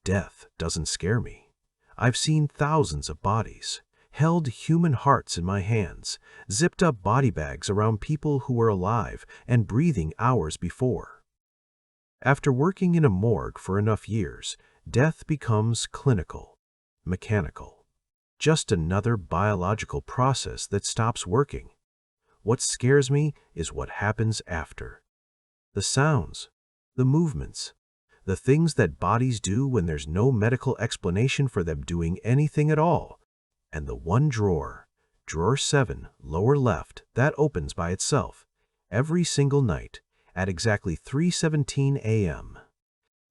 Death doesn't scare me. I've seen thousands of bodies, held human hearts in my hands, zipped up body bags around people who were alive and breathing hours before. After working in a morgue for enough years, death becomes clinical, mechanical. Just another biological process that stops working. What scares me is what happens after. The sounds, the movements, the things that bodies do when there's no medical explanation for them doing anything at all. And the one drawer, drawer 7, lower left, that opens by itself, every single night at exactly 3:17 a.m.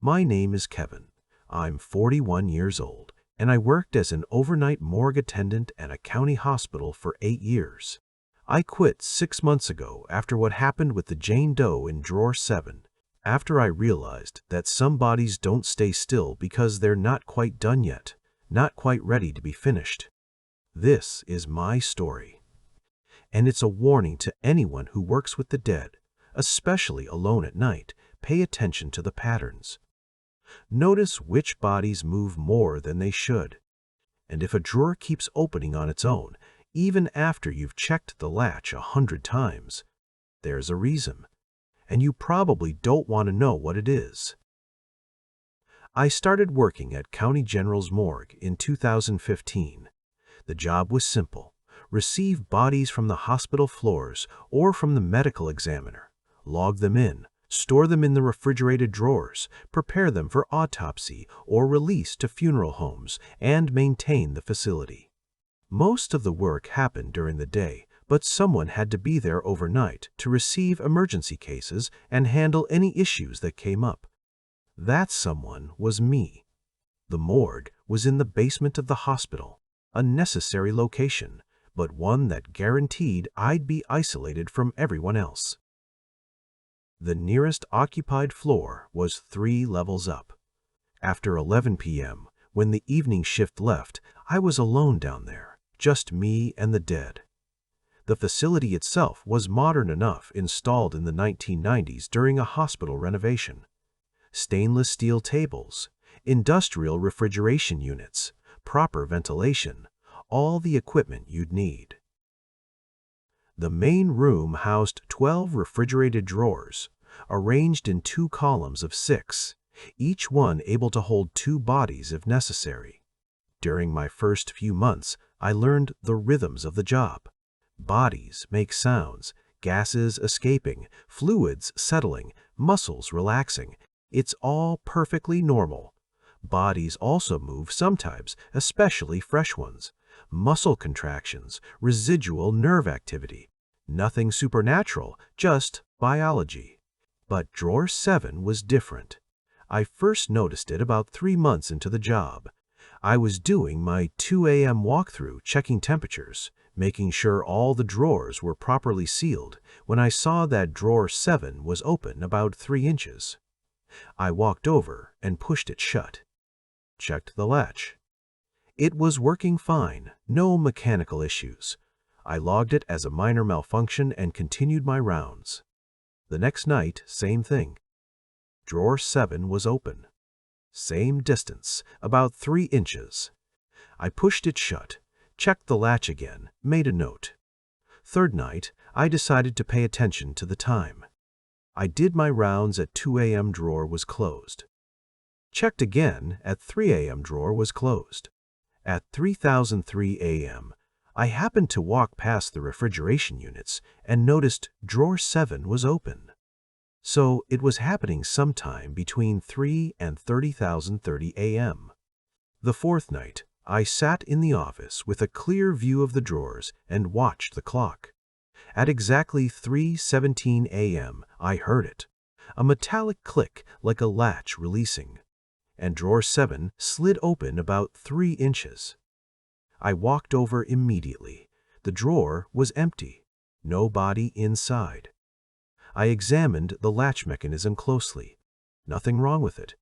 My name is Kevin. I'm 41 years old, and I worked as an overnight morgue attendant at a county hospital for 8 years. I quit 6 months ago after what happened with the Jane Doe in drawer 7, after I realized that some bodies don't stay still because they're not quite done yet, not quite ready to be finished. This is my story. And it's a warning to anyone who works with the dead, especially alone at night. Pay attention to the patterns. Notice which bodies move more than they should. And if a drawer keeps opening on its own, even after you've checked the latch 100 times, there's a reason. And you probably don't want to know what it is. I started working at County General's Morgue in 2015. The job was simple. Receive bodies from the hospital floors or from the medical examiner, log them in, store them in the refrigerated drawers, prepare them for autopsy or release to funeral homes, and maintain the facility. Most of the work happened during the day, but someone had to be there overnight to receive emergency cases and handle any issues that came up. That someone was me. The morgue was in the basement of the hospital, a necessary location, but one that guaranteed I'd be isolated from everyone else. The nearest occupied floor was 3 levels up. After 11 p.m., when the evening shift left, I was alone down there, just me and the dead. The facility itself was modern enough, installed in the 1990s during a hospital renovation. Stainless steel tables, industrial refrigeration units, proper ventilation, all the equipment you'd need. The main room housed 12 refrigerated drawers, arranged in 2 columns of 6, each one able to hold 2 bodies if necessary. During my first few months, I learned the rhythms of the job. Bodies make sounds, gases escaping, fluids settling, muscles relaxing. It's all perfectly normal. Bodies also move sometimes, especially fresh ones. Muscle contractions, residual nerve activity. Nothing supernatural, just biology. But drawer 7 was different. I first noticed it about 3 months into the job. I was doing my 2 a.m. walkthrough, checking temperatures, making sure all the drawers were properly sealed, when I saw that drawer 7 was open about 3 inches. I walked over and pushed it shut. Checked the latch. It was working fine, no mechanical issues. I logged it as a minor malfunction and continued my rounds. The next night, same thing. Drawer 7 was open. Same distance, about 3 inches. I pushed it shut, checked the latch again, made a note. Third night, I decided to pay attention to the time. I did my rounds at 2 a.m. drawer was closed. Checked again at 3 a.m. drawer was closed. At 3:03 a.m., I happened to walk past the refrigeration units and noticed drawer 7 was open. So it was happening sometime between 3 and 30:30 a.m. The fourth night, I sat in the office with a clear view of the drawers and watched the clock. At exactly 3:17 a.m., I heard it, a metallic click like a latch releasing, and drawer 7 slid open about 3 inches. I walked over immediately. The drawer was empty, no body inside. I examined the latch mechanism closely. Nothing wrong with it.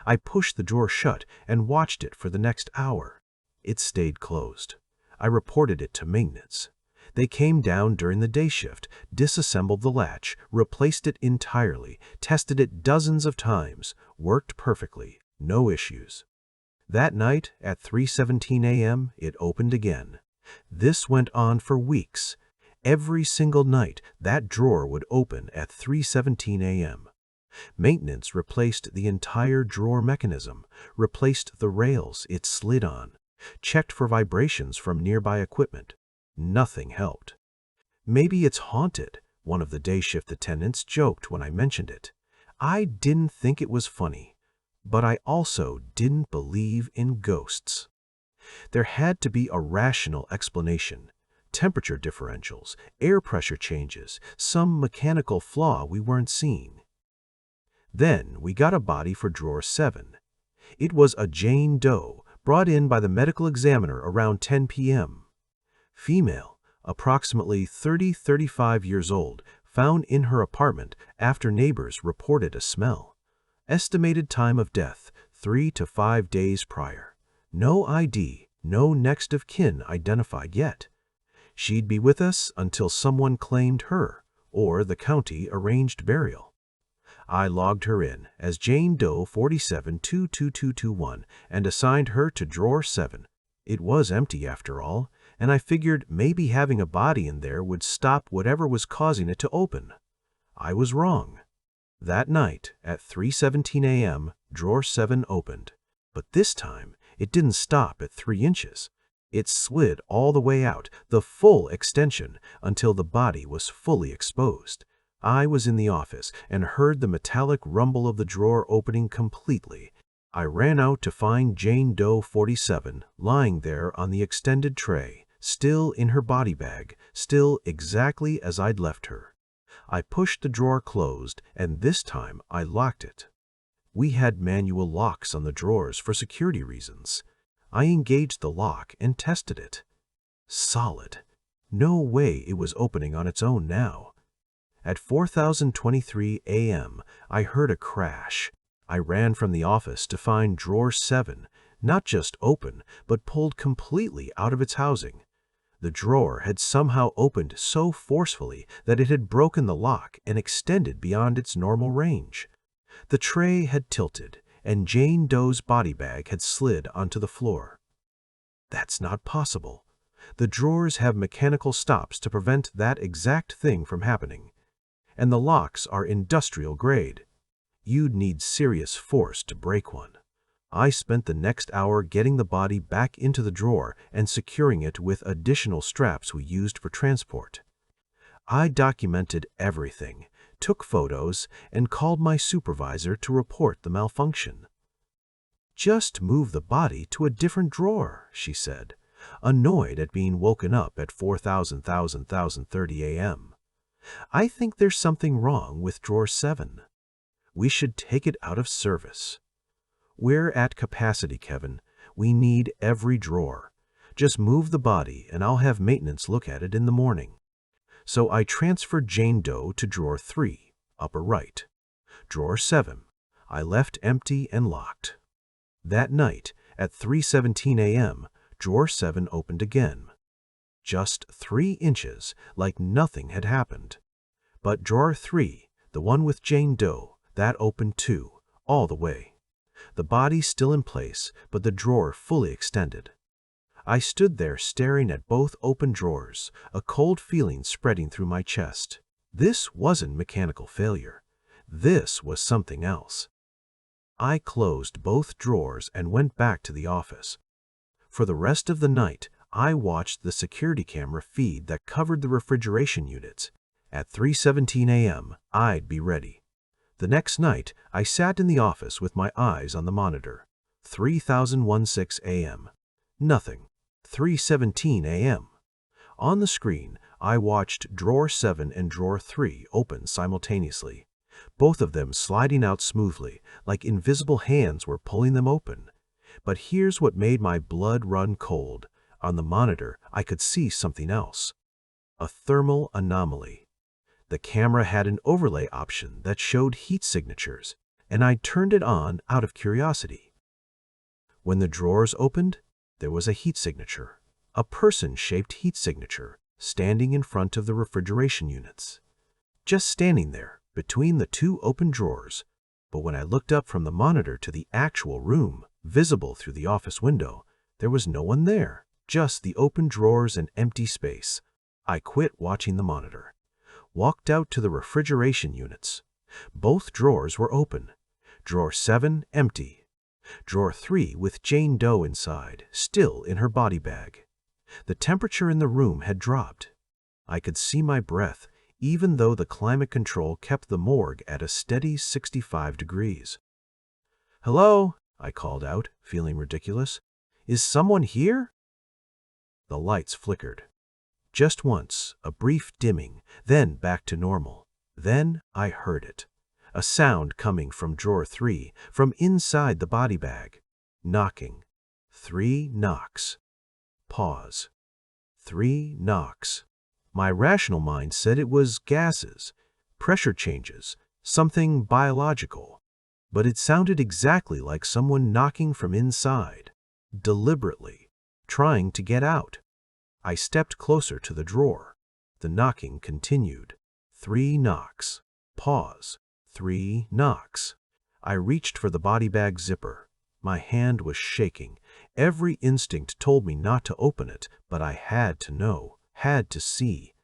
I pushed the drawer shut and watched it for the next hour. It stayed closed. I reported it to maintenance. They came down during the day shift, disassembled the latch, replaced it entirely, tested it dozens of times, worked perfectly, no issues. That night, at 3:17 a.m., it opened again. This went on for weeks. Every single night, that drawer would open at 3:17 a.m. Maintenance replaced the entire drawer mechanism, replaced the rails it slid on, checked for vibrations from nearby equipment. Nothing helped. "Maybe it's haunted," one of the day shift attendants joked when I mentioned it. I didn't think it was funny, but I also didn't believe in ghosts. There had to be a rational explanation. Temperature differentials, air pressure changes, some mechanical flaw we weren't seeing. Then we got a body for drawer 7. It was a Jane Doe, brought in by the medical examiner around 10 p.m. Female, approximately 30-35 years old, found in her apartment after neighbors reported a smell. Estimated time of death, 3 to 5 days prior. No ID, no next of kin identified yet. She'd be with us until someone claimed her, or the county arranged burial. I logged her in as Jane Doe 47-22221 and assigned her to drawer 7. It was empty after all, and I figured maybe having a body in there would stop whatever was causing it to open. I was wrong. That night, at 3:17 a.m., drawer 7 opened. But this time, it didn't stop at 3 inches. It slid all the way out, the full extension, until the body was fully exposed. I was in the office and heard the metallic rumble of the drawer opening completely. I ran out to find Jane Doe 47 lying there on the extended tray, still in her body bag, still exactly as I'd left her. I pushed the drawer closed, and this time I locked it. We had manual locks on the drawers for security reasons. I engaged the lock and tested it. Solid. No way it was opening on its own now. At 4:23 a.m., I heard a crash. I ran from the office to find drawer 7, not just open, but pulled completely out of its housing. The drawer had somehow opened so forcefully that it had broken the lock and extended beyond its normal range. The tray had tilted, and Jane Doe's body bag had slid onto the floor. That's not possible. The drawers have mechanical stops to prevent that exact thing from happening. And the locks are industrial grade. You'd need serious force to break one. I spent the next hour getting the body back into the drawer and securing it with additional straps we used for transport. I documented everything, took photos, and called my supervisor to report the malfunction. "Just move the body to a different drawer," she said, annoyed at being woken up at 4:30 a.m. "I think there's something wrong with drawer 7. We should take it out of service." "We're at capacity, Kevin. We need every drawer. Just move the body and I'll have maintenance look at it in the morning." So I transferred Jane Doe to drawer 3, upper right. Drawer 7, I left empty and locked. That night, at 3:17 a.m., drawer 7 opened again. Just 3 inches, like nothing had happened. But drawer 3, the one with Jane Doe, that opened too, all the way. The body still in place, but the drawer fully extended. I stood there staring at both open drawers, a cold feeling spreading through my chest. This wasn't mechanical failure. This was something else. I closed both drawers and went back to the office. For the rest of the night, I watched the security camera feed that covered the refrigeration units. At 3:17 a.m., I'd be ready. The next night, I sat in the office with my eyes on the monitor. 3:16 a.m. Nothing. 3:17 a.m. On the screen, I watched drawer 7 and drawer 3 open simultaneously, both of them sliding out smoothly, like invisible hands were pulling them open. But here's what made my blood run cold. On the monitor, I could see something else. A thermal anomaly. The camera had an overlay option that showed heat signatures, and I turned it on out of curiosity. When the drawers opened, there was a heat signature, a person-shaped heat signature, standing in front of the refrigeration units. Just standing there, between the two open drawers. But when I looked up from the monitor to the actual room, Visible through the office window, there was no one there, just the open drawers and empty space. I quit watching the monitor. Walked out to the refrigeration units. Both drawers were open. Drawer 7 empty. Drawer 3 with Jane Doe inside, still in her body bag. The temperature in the room had dropped. I could see my breath, even though the climate control kept the morgue at a steady 65 degrees. "Hello?" I called out, feeling ridiculous. "Is someone here?" The lights flickered. Just once, a brief dimming, then back to normal. Then I heard it. A sound coming from drawer 3, from inside the body bag. Knocking. 3 knocks. Pause. 3 knocks. My rational mind said it was gases, pressure changes, something biological. But it sounded exactly like someone knocking from inside, deliberately, trying to get out. I stepped closer to the drawer. The knocking continued. 3 knocks. Pause. 3 knocks. I reached for the body bag zipper. My hand was shaking. Every instinct told me not to open it, but I had to know, had to see.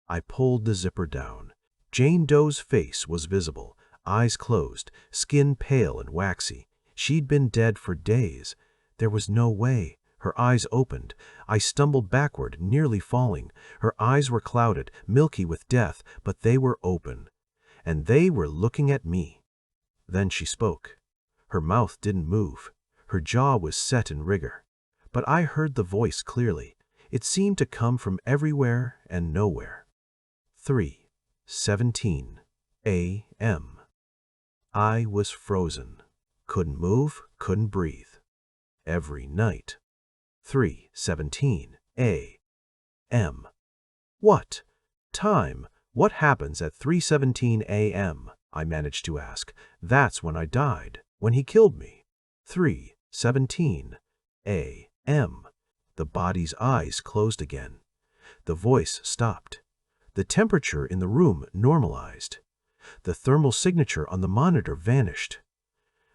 I pulled the zipper down. Jane Doe's face was visible, eyes closed, skin pale and waxy. She'd been dead for days. There was no way. Her eyes opened. I stumbled backward, nearly falling. Her eyes were clouded, milky with death, but they were open. And they were looking at me. Then she spoke. Her mouth didn't move. Her jaw was set in rigor. But I heard the voice clearly. It seemed to come from everywhere and nowhere. 3:17 a.m. I was frozen. Couldn't move, couldn't breathe. Every night. 3:17 a.m. What? Time. What happens at 3:17 a.m.? I managed to ask. That's when I died, when he killed me. 3:17 a.m. The body's eyes closed again. The voice stopped. The temperature in the room normalized. The thermal signature on the monitor vanished.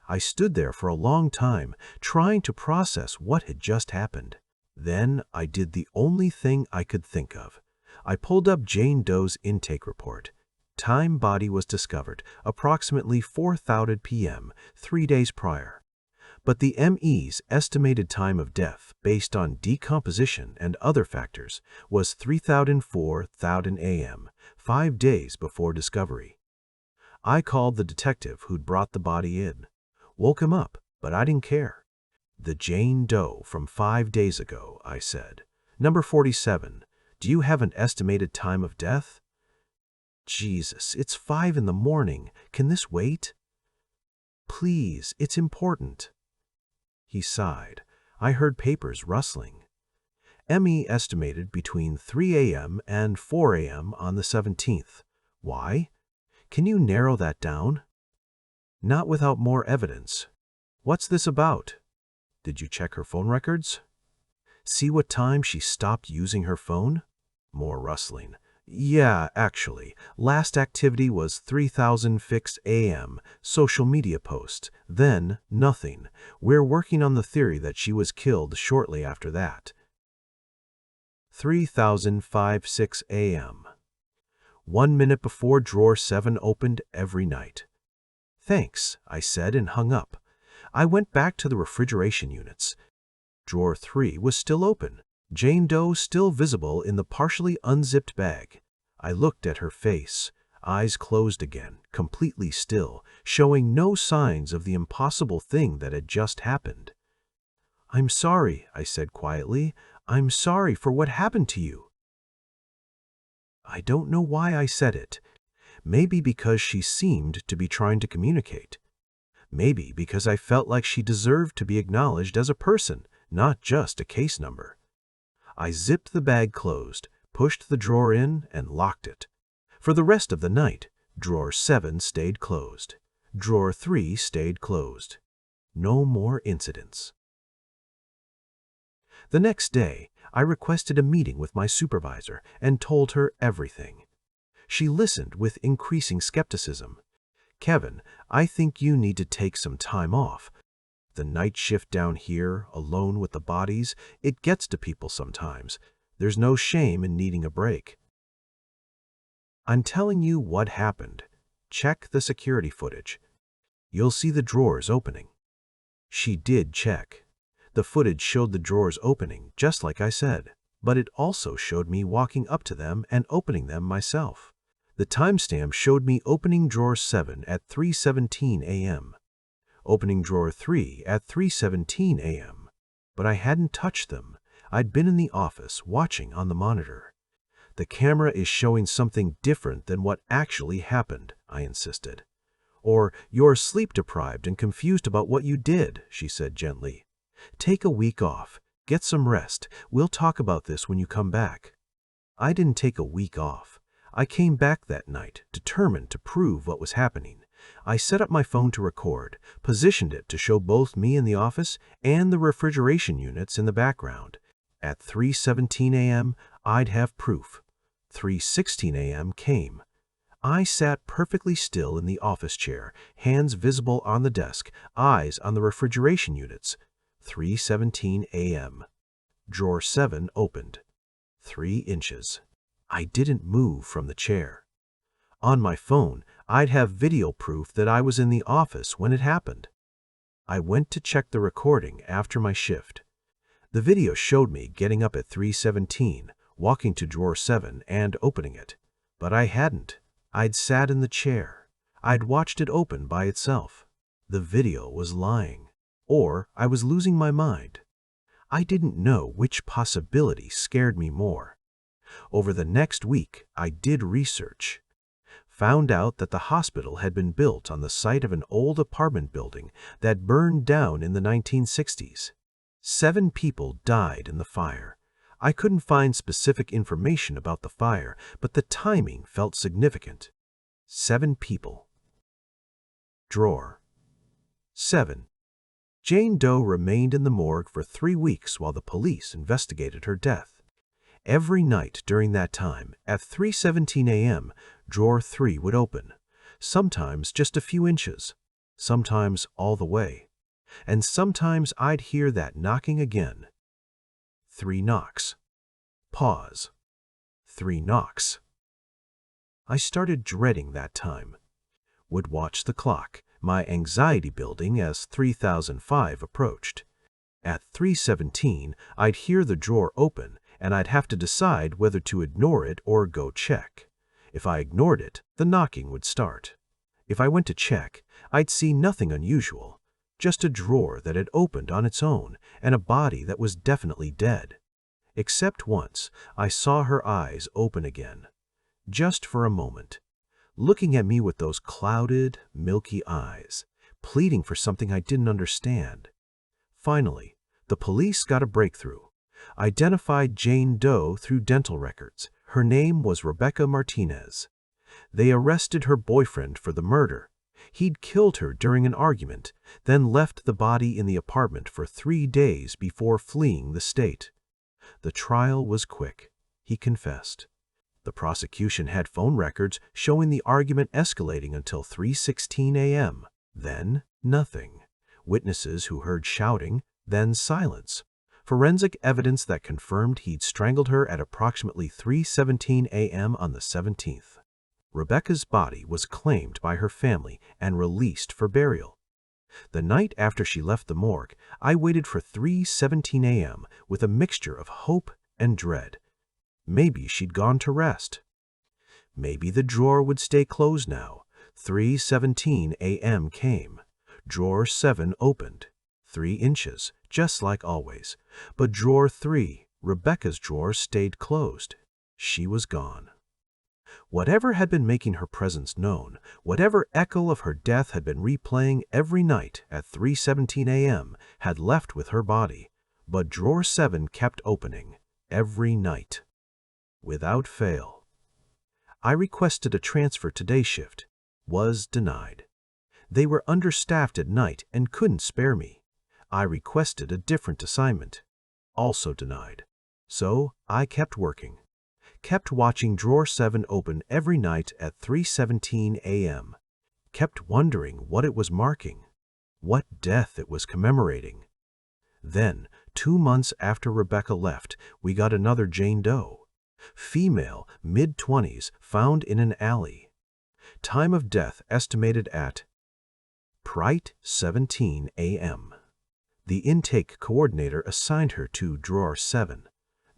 I stood there for a long time, trying to process what had just happened. Then I did the only thing I could think of. I pulled up Jane Doe's intake report. Time body was discovered approximately 4:00 p.m., 3 days prior. But the ME's estimated time of death, based on decomposition and other factors, was 3:04 a.m., 5 days before discovery. I called the detective who'd brought the body in. Woke him up, but I didn't care. "The Jane Doe from 5 days ago," I said. "Number 47. Do you have an estimated time of death?" "Jesus, it's 5 in the morning. Can this wait?" "Please, it's important." He sighed. I heard papers rustling. ME estimated between 3 a.m. and 4 a.m. on the 17th. Why? Can you narrow that down? Not without more evidence. What's this about? Did you check her phone records? See what time she stopped using her phone? More rustling. Yeah, actually, last activity was 3:06 a.m., social media post. Then, nothing. We're working on the theory that she was killed shortly after that. 3:06 a.m. 1 minute before drawer 7 opened every night. "Thanks," I said and hung up. I went back to the refrigeration units. Drawer 3 was still open. Jane Doe still visible in the partially unzipped bag. I looked at her face, eyes closed again, completely still, showing no signs of the impossible thing that had just happened. "I'm sorry," I said quietly. "I'm sorry for what happened to you." I don't know why I said it. Maybe because she seemed to be trying to communicate. Maybe because I felt like she deserved to be acknowledged as a person, not just a case number. I zipped the bag closed, pushed the drawer in, and locked it. For the rest of the night, drawer 7 stayed closed. Drawer 3 stayed closed. No more incidents. The next day, I requested a meeting with my supervisor and told her everything. She listened with increasing skepticism. "Kevin, I think you need to take some time off." The night shift down here, alone with the bodies, it gets to people sometimes. There's no shame in needing a break. I'm telling you what happened. Check the security footage. You'll see the drawers opening. She did check. The footage showed the drawers opening, just like I said, but it also showed me walking up to them and opening them myself. The timestamp showed me opening drawer 7 at 3:17 a.m., opening drawer 3 at 3:17 a.m., but I hadn't touched them. I'd been in the office watching on the monitor. The camera is showing something different than what actually happened, I insisted. Or you're sleep-deprived and confused about what you did, she said gently. Take a week off. Get some rest. We'll talk about this when you come back. I didn't take a week off. I came back that night, determined to prove what was happening. I set up my phone to record, positioned it to show both me in the office and the refrigeration units in the background. At 3:17 a.m., I'd have proof. 3:16 a.m. came. I sat perfectly still in the office chair, hands visible on the desk, eyes on the refrigeration units. 3:17 a.m. Drawer 7 opened. 3 inches. I didn't move from the chair. On my phone, I'd have video proof that I was in the office when it happened. I went to check the recording after my shift. The video showed me getting up at 3:17, walking to drawer 7 and opening it. But I hadn't. I'd sat in the chair. I'd watched it open by itself. The video was lying. Or I was losing my mind. I didn't know which possibility scared me more. Over the next week, I did research. Found out that the hospital had been built on the site of an old apartment building that burned down in the 1960s. 7 people died in the fire. I couldn't find specific information about the fire, but the timing felt significant. 7 people. Drawer 7. Jane Doe remained in the morgue for 3 weeks while the police investigated her death. Every night during that time, at 3:17 a.m., drawer 3 would open, sometimes just a few inches, sometimes all the way, and sometimes I'd hear that knocking again. 3 knocks. Pause. 3 knocks. I started dreading that time. Would watch the clock, my anxiety building as 3005 approached. At 3:17, I'd hear the drawer open, and I'd have to decide whether to ignore it or go check. If I ignored it, the knocking would start. If I went to check, I'd see nothing unusual, just a drawer that had opened on its own and a body that was definitely dead. Except once, I saw her eyes open again, just for a moment, looking at me with those clouded, milky eyes, pleading for something I didn't understand. Finally, the police got a breakthrough. Identified Jane Doe through dental records. Her name was Rebecca Martinez. They arrested her boyfriend for the murder. He'd killed her during an argument, then left the body in the apartment for 3 days before fleeing the state. The trial was quick. He confessed. The prosecution had phone records showing the argument escalating until 3:16 a.m. Then, nothing. Witnesses who heard shouting, then silence. Forensic evidence that confirmed he'd strangled her at approximately 3:17 a.m. on the 17th. Rebecca's body was claimed by her family and released for burial. The night after she left the morgue, I waited for 3:17 a.m. with a mixture of hope and dread. Maybe she'd gone to rest. Maybe the drawer would stay closed now. 3:17 a.m. came. Drawer 7 opened. 3 inches, just like always. But drawer 3, Rebecca's drawer, stayed closed. She was gone. Whatever had been making her presence known, whatever echo of her death had been replaying every night at 3:17 a.m., had left with her body. But drawer 7 kept opening, every night. Without fail. I requested a transfer to day shift. Was denied. They were understaffed at night and couldn't spare me. I requested a different assignment. Also denied. So I kept working. Kept watching drawer 7 open every night at 3:17 a.m. Kept wondering what it was marking. what death it was commemorating. Then, 2 months after Rebecca left, we got another Jane Doe. Female, mid-20s, found in an alley. Time of death estimated at 17 a.m. The intake coordinator assigned her to drawer 7.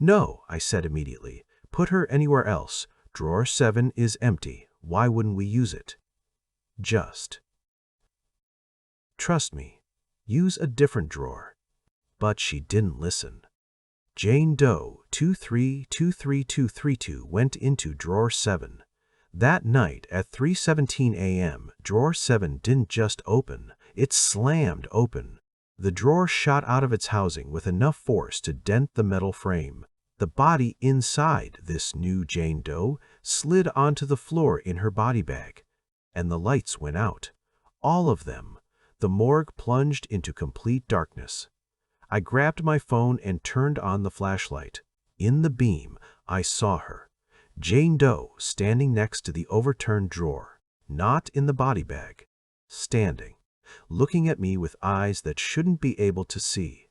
"No," I said immediately. "Put her anywhere else. Drawer 7 is empty. Why wouldn't we use it?" "Just trust me. Use a different drawer." But she didn't listen. Jane Doe 2323232 went into drawer 7. That night at 3:17 a.m., drawer 7 didn't just open, it slammed open. The drawer shot out of its housing with enough force to dent the metal frame. The body inside this new Jane Doe slid onto the floor in her body bag, and the lights went out. All of them. The morgue plunged into complete darkness. I grabbed my phone and turned on the flashlight. In the beam, I saw her. Jane Doe standing next to the overturned drawer, not in the body bag, standing, looking at me with eyes that shouldn't be able to see.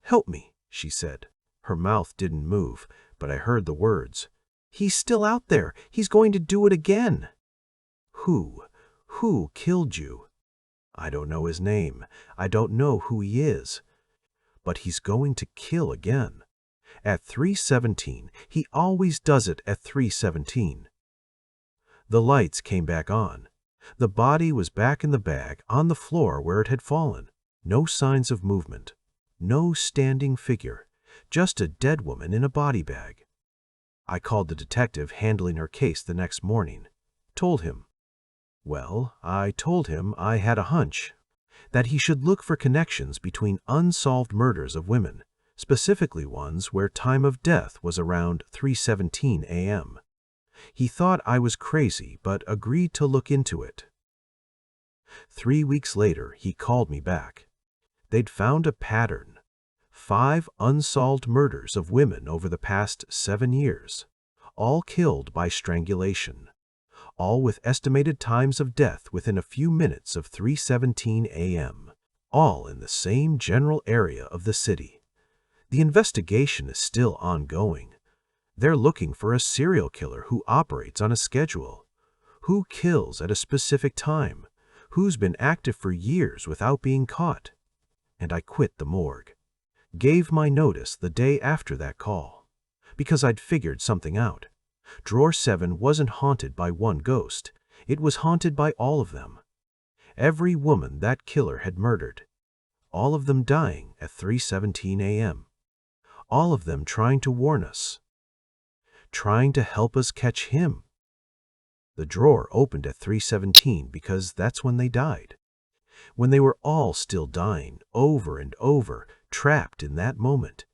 "Help me," she said. Her mouth didn't move, but I heard the words. "He's still out there. He's going to do it again." Who killed you?" "I don't know his name. I don't know who he is. But he's going to kill again. At 3:17, he always does it at 3:17. The lights came back on. The body was back in the bag, on the floor where it had fallen. No signs of movement. No standing figure. Just a dead woman in a body bag. I called the detective handling her case the next morning. Told him. Well, I told him I had a hunch that he should look for connections between unsolved murders of women, specifically ones where time of death was around 3:17 a.m. He thought I was crazy, but agreed to look into it. 3 weeks later, he called me back. They'd found a pattern. 5 unsolved murders of women over the past 7 years, all killed by strangulation, all with estimated times of death within a few minutes of 3:17 a.m., all in the same general area of the city. The investigation is still ongoing. They're looking for a serial killer who operates on a schedule, who kills at a specific time, who's been active for years without being caught. And I quit the morgue. Gave my notice the day after that call, because I'd figured something out. Drawer 7 wasn't haunted by one ghost. It was haunted by all of them. Every woman that killer had murdered. All of them dying at 3:17 a.m. All of them trying to warn us. Trying to help us catch him. The drawer opened at 3:17 because that's when they died. When they were all still dying, over and over, trapped in that moment.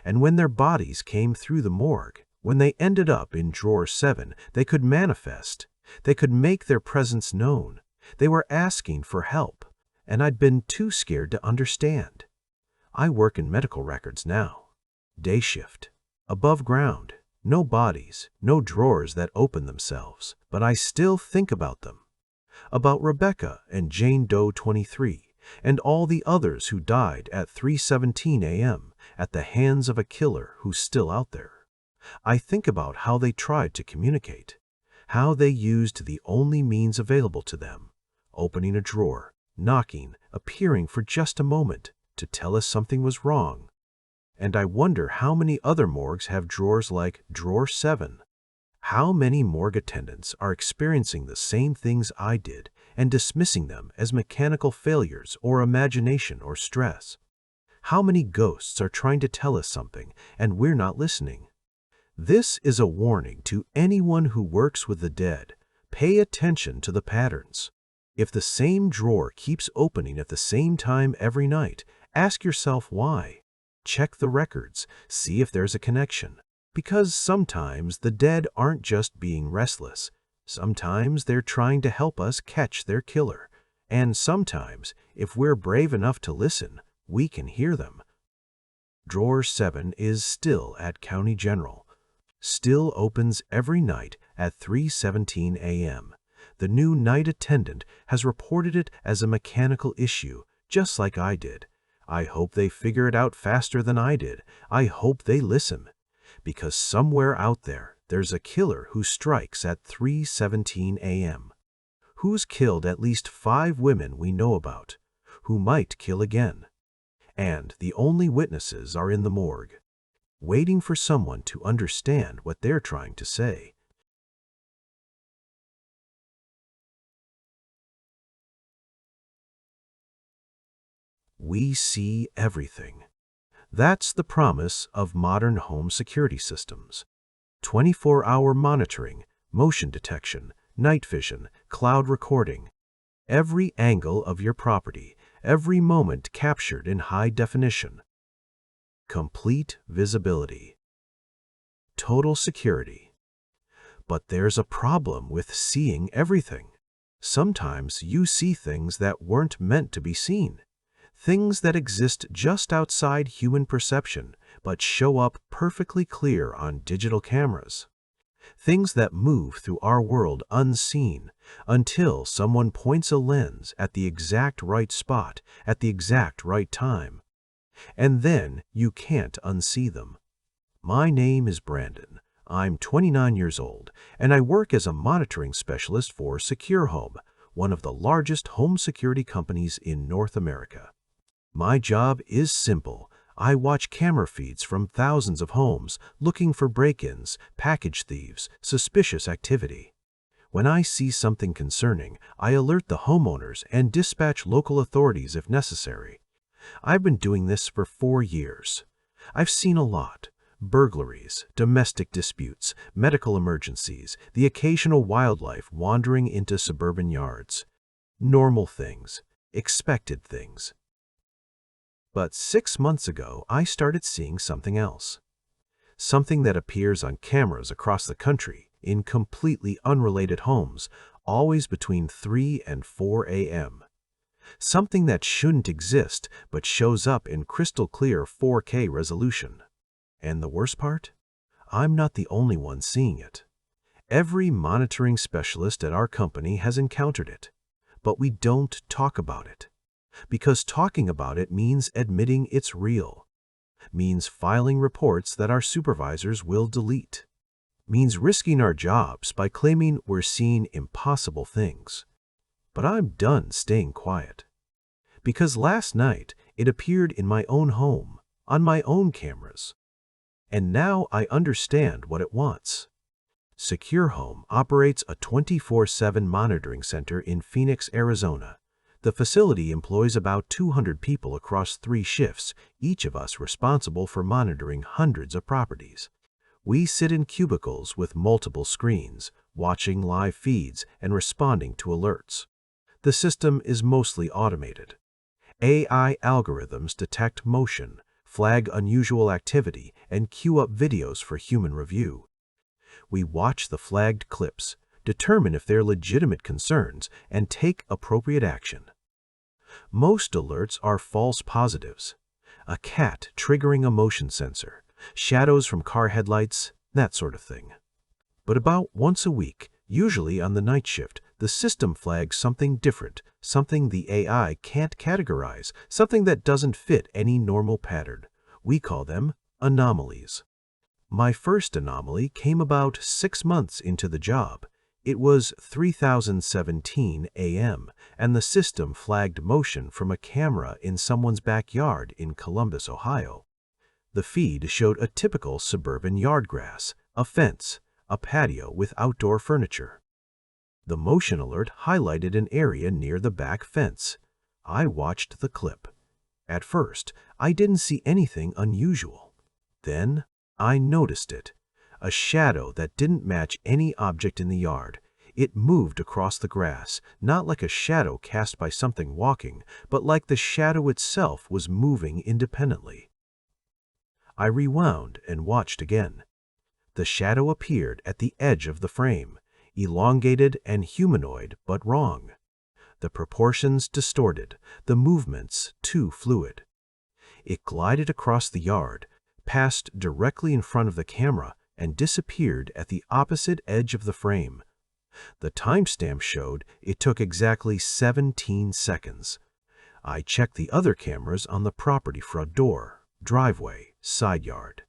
And when their bodies came through the morgue, when they ended up in drawer 7, they could manifest. They could make their presence known. They were asking for help, and I'd been too scared to understand. I work in medical records now. Day shift. Above ground. No bodies, no drawers that open themselves, but I still think about them. About Rebecca and Jane Doe 23, and all the others who died at 3:17 a.m. at the hands of a killer who's still out there. I think about how they tried to communicate, how they used the only means available to them, opening a drawer, knocking, appearing for just a moment to tell us something was wrong. And I wonder how many other morgues have drawers like drawer 7. How many morgue attendants are experiencing the same things I did and dismissing them as mechanical failures or imagination or stress? How many ghosts are trying to tell us something and we're not listening? This is a warning to anyone who works with the dead. Pay attention to the patterns. If the same drawer keeps opening at the same time every night, ask yourself why. Check the records, see if there's a connection. Because sometimes the dead aren't just being restless. Sometimes they're trying to help us catch their killer. And sometimes, if we're brave enough to listen, we can hear them. Drawer 7 is still at County General. Still opens every night at 3:17 a.m. The new night attendant has reported it as a mechanical issue, just like I did. I hope they figure it out faster than I did. I hope they listen. Because somewhere out there, there's a killer who strikes at 3:17 a.m. Who's killed at least 5 women we know about, who might kill again. And the only witnesses are in the morgue, waiting for someone to understand what they're trying to say. We see everything. That's the promise of modern home security systems. 24-hour monitoring, motion detection, night vision, cloud recording. Every angle of your property, every moment captured in high definition. Complete visibility. Total security. But there's a problem with seeing everything. Sometimes you see things that weren't meant to be seen. Things that exist just outside human perception, but show up perfectly clear on digital cameras. Things that move through our world unseen until someone points a lens at the exact right spot at the exact right time. And then you can't unsee them. My name is Brandon. I'm 29 years old, and I work as a monitoring specialist for Secure Home, one of the largest home security companies in North America. My job is simple. I watch camera feeds from thousands of homes looking for break-ins, package thieves, suspicious activity. When I see something concerning, I alert the homeowners and dispatch local authorities if necessary. I've been doing this for 4 years. I've seen a lot. Burglaries, domestic disputes, medical emergencies, the occasional wildlife wandering into suburban yards. Normal things, expected things. But 6 months ago, I started seeing something else. Something that appears on cameras across the country in completely unrelated homes, always between 3 and 4 a.m. Something that shouldn't exist but shows up in crystal clear 4K resolution. And the worst part? I'm not the only one seeing it. Every monitoring specialist at our company has encountered it, but we don't talk about it. Because talking about it means admitting it's real, means filing reports that our supervisors will delete, means risking our jobs by claiming we're seeing impossible things. But I'm done staying quiet. Because last night it appeared in my own home, on my own cameras. And now I understand what it wants. Secure Home operates a 24/7 monitoring center in Phoenix, Arizona. The facility employs about 200 people across 3 shifts, each of us responsible for monitoring hundreds of properties. We sit in cubicles with multiple screens, watching live feeds and responding to alerts. The system is mostly automated. AI algorithms detect motion, flag unusual activity, and queue up videos for human review. We watch the flagged clips, determine if they're legitimate concerns, and take appropriate action. Most alerts are false positives. A cat triggering a motion sensor, shadows from car headlights, that sort of thing. But about once a week, usually on the night shift, the system flags something different, something the AI can't categorize, something that doesn't fit any normal pattern. We call them anomalies. My first anomaly came about 6 months into the job. It was 3:17 a.m., and the system flagged motion from a camera in someone's backyard in Columbus, Ohio. The feed showed a typical suburban yard grass, a fence, a patio with outdoor furniture. The motion alert highlighted an area near the back fence. I watched the clip. At first, I didn't see anything unusual. Then, I noticed it. A shadow that didn't match any object in the yard. It moved across the grass, not like a shadow cast by something walking, but like the shadow itself was moving independently. I rewound and watched again. The shadow appeared at the edge of the frame, elongated and humanoid, but wrong. The proportions distorted, the movements too fluid. It glided across the yard, passed directly in front of the camera, and disappeared at the opposite edge of the frame. The timestamp showed it took exactly 17 seconds. I checked the other cameras on the property front door, driveway, side yard.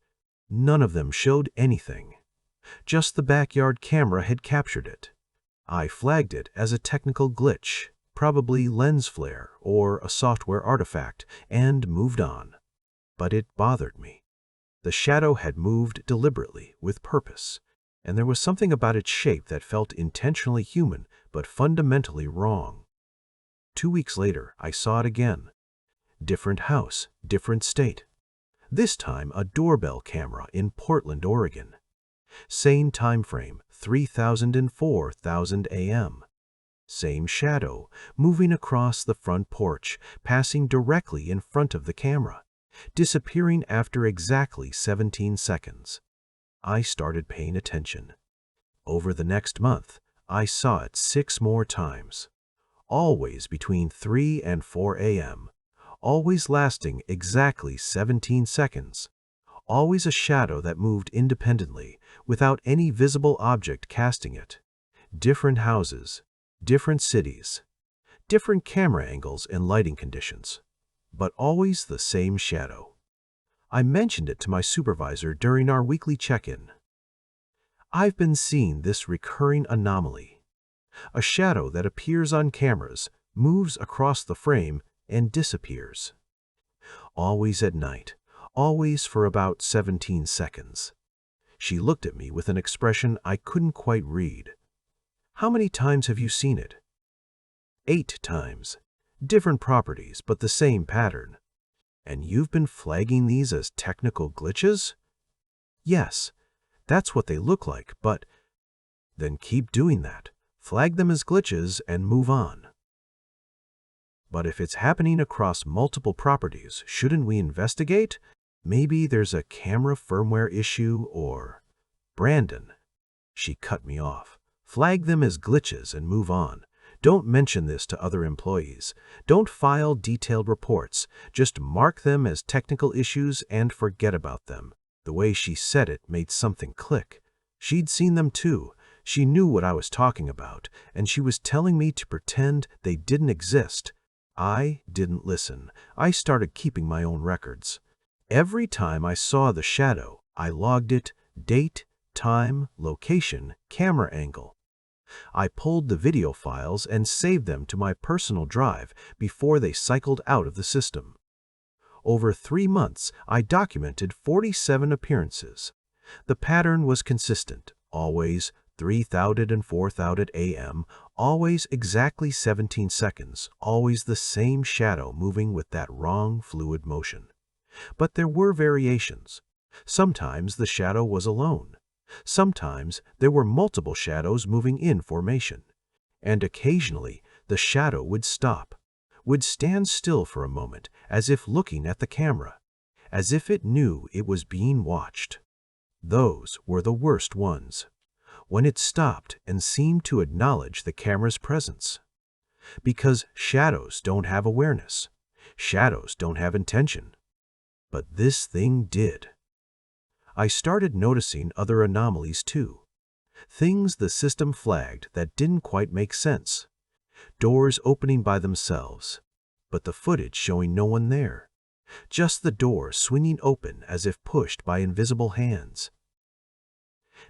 None of them showed anything. Just the backyard camera had captured it. I flagged it as a technical glitch, probably lens flare or a software artifact, and moved on. But it bothered me. The shadow had moved deliberately, with purpose, and there was something about its shape that felt intentionally human but fundamentally wrong. 2 weeks later, I saw it again. Different house, different state. This time a doorbell camera in Portland, Oregon. Same time frame, 3000 and 4000 a.m. Same shadow, moving across the front porch, passing directly in front of the camera, disappearing after exactly 17 seconds. I started paying attention. Over the next month, I saw it 6 more times. Always between 3 and 4 a.m., always lasting exactly 17 seconds. Always a shadow that moved independently, without any visible object casting it. Different houses, different cities, different camera angles and lighting conditions, but always the same shadow. I mentioned it to my supervisor during our weekly check-in. I've been seeing this recurring anomaly. A shadow that appears on cameras, moves across the frame, and disappears. Always at night, always for about 17 seconds. She looked at me with an expression I couldn't quite read. How many times have you seen it? 8 times. Different properties, but the same pattern. And you've been flagging these as technical glitches? Yes, that's what they look like, but then keep doing that. Flag them as glitches and move on. But if it's happening across multiple properties, shouldn't we investigate? Maybe there's a camera firmware issue or... Brandon. She cut me off. Flag them as glitches and move on. Don't mention this to other employees. Don't file detailed reports. Just mark them as technical issues and forget about them. The way she said it made something click. She'd seen them too. She knew what I was talking about, and she was telling me to pretend they didn't exist. I didn't listen. I started keeping my own records. Every time I saw the shadow, I logged it, date, time, location, camera angle. I pulled the video files and saved them to my personal drive before they cycled out of the system. Over 3 months, I documented 47 appearances. The pattern was consistent, always 3000 and 4000 a.m., always exactly 17 seconds, always the same shadow moving with that wrong fluid motion. But there were variations. Sometimes the shadow was alone. Sometimes there were multiple shadows moving in formation. And occasionally the shadow would stop, would stand still for a moment, as if looking at the camera, as if it knew it was being watched. Those were the worst ones, when it stopped and seemed to acknowledge the camera's presence. Because shadows don't have awareness. Shadows don't have intention. But this thing did. I started noticing other anomalies too. Things the system flagged that didn't quite make sense. Doors opening by themselves, but the footage showing no one there. Just the door swinging open as if pushed by invisible hands.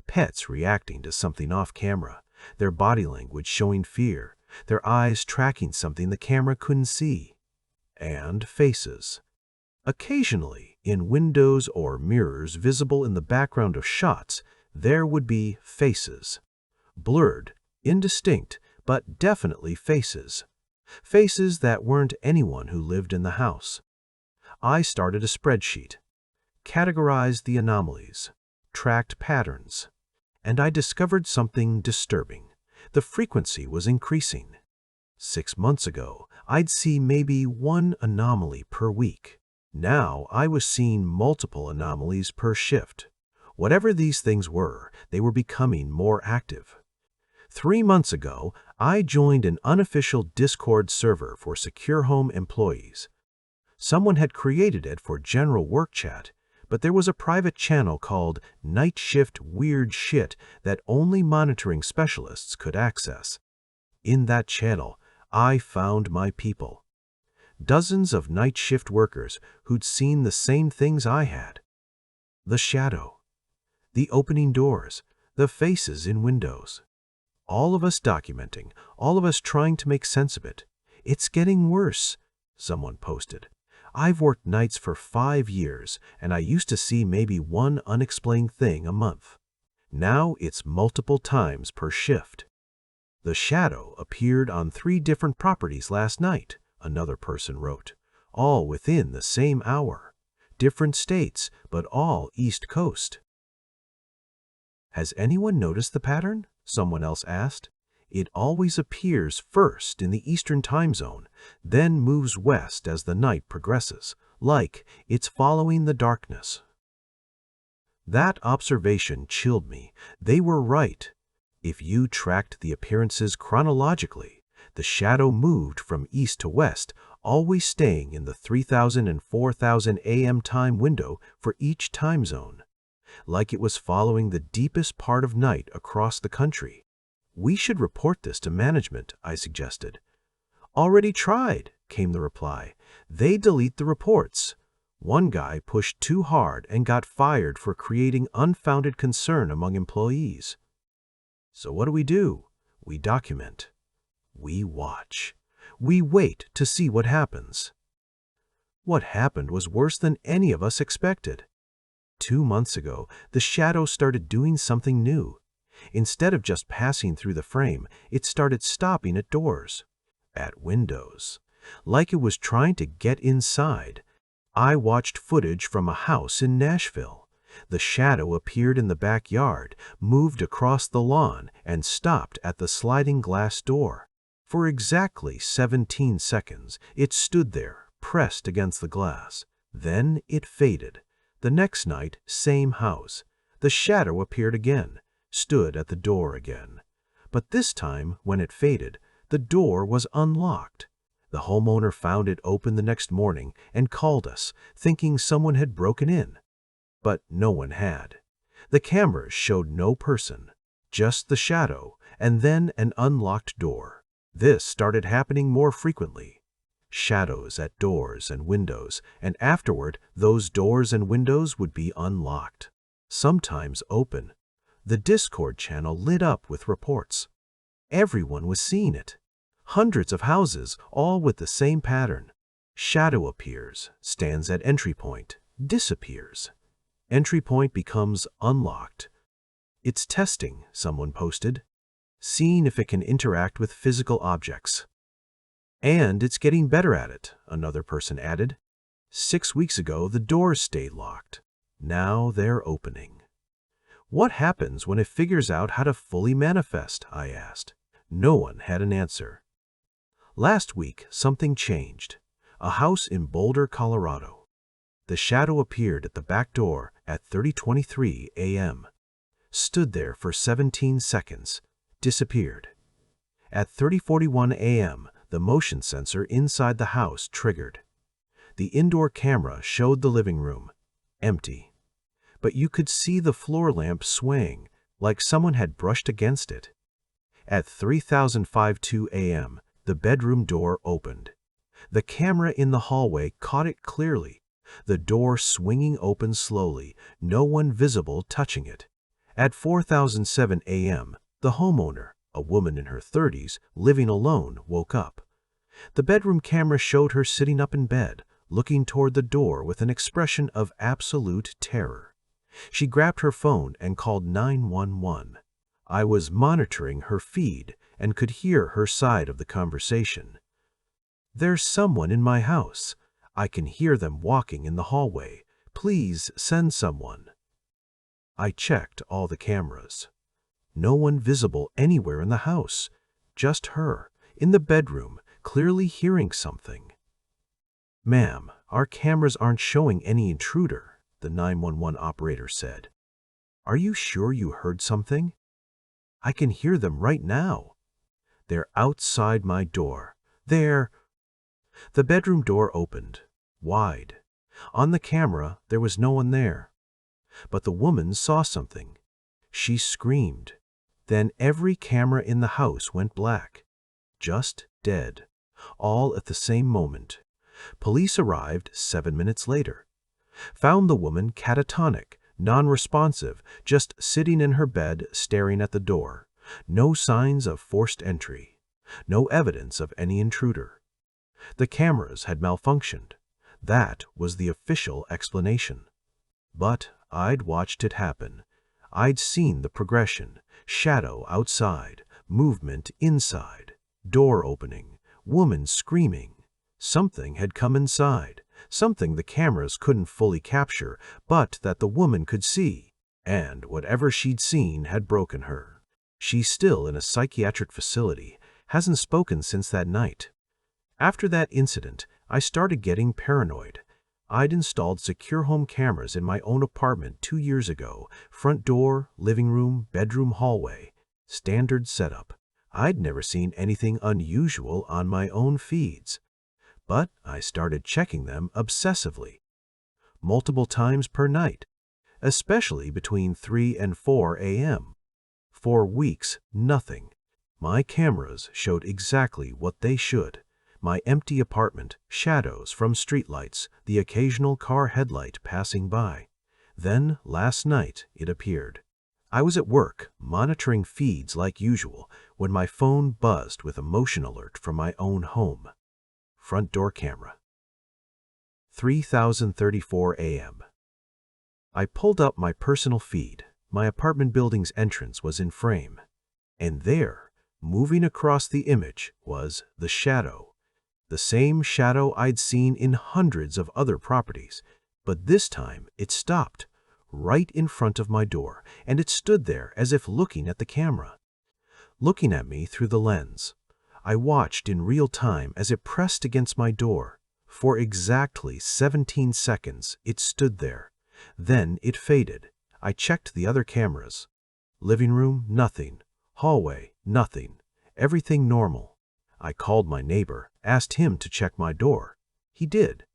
Pets reacting to something off camera, their body language showing fear, their eyes tracking something the camera couldn't see. And faces. Occasionally, in windows or mirrors visible in the background of shots, there would be faces. Blurred, indistinct, but definitely faces. Faces that weren't anyone who lived in the house. I started a spreadsheet, categorized the anomalies, tracked patterns, and I discovered something disturbing. The frequency was increasing. 6 months ago, I'd see maybe 1 anomaly per week. Now I was seeing multiple anomalies per shift. Whatever these things were, they were becoming more active. 3 months ago, I joined an unofficial Discord server for secure home employees. Someone had created it for general work chat, but there was a private channel called Night Shift Weird Shit that only monitoring specialists could access. In that channel, I found my people. Dozens of night shift workers who'd seen the same things I had. The shadow, the opening doors, the faces in windows. All of us documenting, all of us trying to make sense of it. It's getting worse, someone posted. I've worked nights for 5 years, and I used to see maybe one unexplained thing a month. Now it's multiple times per shift. The shadow appeared on 3 different properties last night, another person wrote, all within the same hour. Different states, but all East Coast. Has anyone noticed the pattern? Someone else asked. It always appears first in the Eastern time zone, then moves west as the night progresses, like it's following the darkness. That observation chilled me. They were right. If you tracked the appearances chronologically, the shadow moved from east to west, always staying in the 3000 and 4000 AM time window for each time zone, like it was following the deepest part of night across the country. We should report this to management, I suggested. Already tried, came the reply. They delete the reports. One guy pushed too hard and got fired for creating unfounded concern among employees. So what do? We document. We watch. We wait to see what happens. What happened was worse than any of us expected. 2 months ago, the shadow started doing something new. Instead of just passing through the frame, it started stopping at doors, at windows, like it was trying to get inside. I watched footage from a house in Nashville. The shadow appeared in the backyard, moved across the lawn, and stopped at the sliding glass door. For exactly 17 seconds, it stood there, pressed against the glass. Then it faded. The next night, same house. The shadow appeared again, stood at the door again. But this time, when it faded, the door was unlocked. The homeowner found it open the next morning and called us, thinking someone had broken in. But no one had. The cameras showed no person, just the shadow, and then an unlocked door. This started happening more frequently. Shadows at doors and windows, and afterward, those doors and windows would be unlocked, sometimes open. The Discord channel lit up with reports. Everyone was seeing it. Hundreds of houses, all with the same pattern. Shadow appears, stands at entry point, disappears. Entry point becomes unlocked. It's testing, someone posted, seeing if it can interact with physical objects. And it's getting better at it, another person added. 6 weeks ago, the doors stayed locked. Now they're opening. What happens when it figures out how to fully manifest? I asked. No one had an answer. Last week, something changed. A house in Boulder, Colorado. The shadow appeared at the back door at 30:23 a.m. Stood there for 17 seconds. Disappeared. At 30:41 a.m., the motion sensor inside the house triggered. The indoor camera showed the living room, empty. But you could see the floor lamp swaying, like someone had brushed against it. At 30:52 a.m., the bedroom door opened. The camera in the hallway caught it clearly, the door swinging open slowly, no one visible touching it. At 4007 a.m., the homeowner, a woman in her 30s, living alone, woke up. The bedroom camera showed her sitting up in bed, looking toward the door with an expression of absolute terror. She grabbed her phone and called 911. I was monitoring her feed and could hear her side of the conversation. "There's someone in my house. I can hear them walking in the hallway. Please send someone." I checked all the cameras. No one visible anywhere in the house. Just her, in the bedroom, clearly hearing something. "Ma'am, our cameras aren't showing any intruder," the 911 operator said. "Are you sure you heard something? I can hear them right now. They're outside my door. They're—" The bedroom door opened, wide. On the camera, there was no one there. But the woman saw something. She screamed. Then every camera in the house went black. Just dead. All at the same moment. Police arrived 7 minutes later. Found the woman catatonic, non-responsive, just sitting in her bed staring at the door. No signs of forced entry. No evidence of any intruder. The cameras had malfunctioned. That was the official explanation. But I'd watched it happen. I'd seen the progression: shadow outside, movement inside, door opening, woman screaming. Something had come inside, something the cameras couldn't fully capture, but that the woman could see. And whatever she'd seen had broken her. She's still in a psychiatric facility, hasn't spoken since that night. After that incident, I started getting paranoid. I'd installed secure home cameras in my own apartment 2 years ago. Front door, living room, bedroom, hallway. Standard setup. I'd never seen anything unusual on my own feeds. But I started checking them obsessively. Multiple times per night, especially between 3 and 4 a.m. For weeks, nothing. My cameras showed exactly what they should. My empty apartment, shadows from streetlights, the occasional car headlight passing by. Then, last night, it appeared. I was at work, monitoring feeds like usual, when my phone buzzed with a motion alert from my own home. Front door camera. 3034 a.m. I pulled up my personal feed. My apartment building's entrance was in frame. And there, moving across the image, was the shadow. The same shadow I'd seen in hundreds of other properties, but this time it stopped, right in front of my door, and it stood there as if looking at the camera. Looking at me through the lens. I watched in real time as it pressed against my door. For exactly 17 seconds it stood there. Then it faded. I checked the other cameras. Living room, nothing. Hallway, nothing. Everything normal. I called my neighbor, asked him to check my door. He did.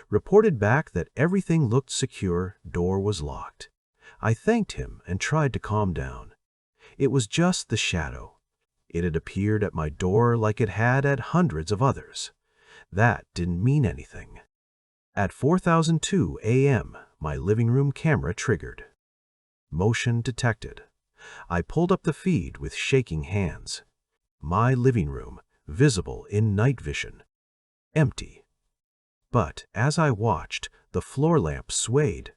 Reported back that everything looked secure, door was locked. I thanked him and tried to calm down. It was just the shadow. It had appeared at my door like it had at hundreds of others. That didn't mean anything. At 4002 a.m., my living room camera triggered. Motion detected. I pulled up the feed with shaking hands. My living room, visible in night vision. Empty. But as I watched, the floor lamp swayed.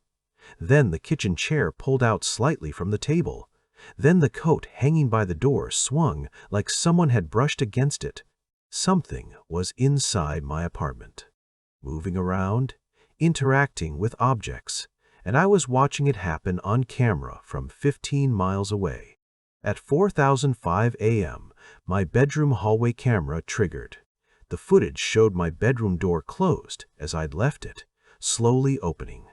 Then the kitchen chair pulled out slightly from the table. Then the coat hanging by the door swung like someone had brushed against it. Something was inside my apartment, moving around, interacting with objects, and I was watching it happen on camera from 15 miles away. At 4005 a.m., my bedroom hallway camera triggered. The footage showed my bedroom door closed as I'd left it, slowly opening.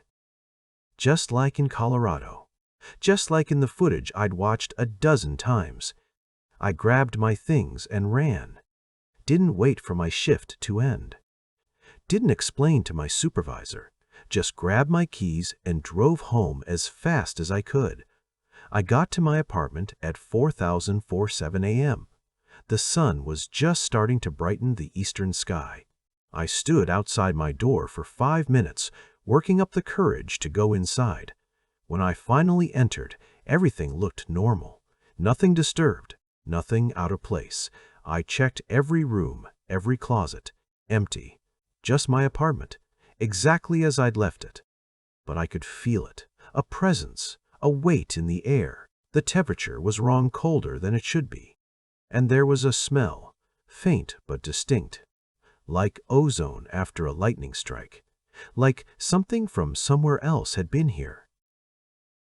Just like in Colorado. Just like in the footage I'd watched a dozen times. I grabbed my things and ran. Didn't wait for my shift to end. Didn't explain to my supervisor. Just grabbed my keys and drove home as fast as I could. I got to my apartment at 4047 a.m. The sun was just starting to brighten the eastern sky. I stood outside my door for 5 minutes, working up the courage to go inside. When I finally entered, everything looked normal. Nothing disturbed, nothing out of place. I checked every room, every closet. Empty. Just my apartment, exactly as I'd left it. But I could feel it, a presence, a weight in the air. The temperature was wrong, colder than it should be. And there was a smell, faint but distinct, like ozone after a lightning strike, like something from somewhere else had been here.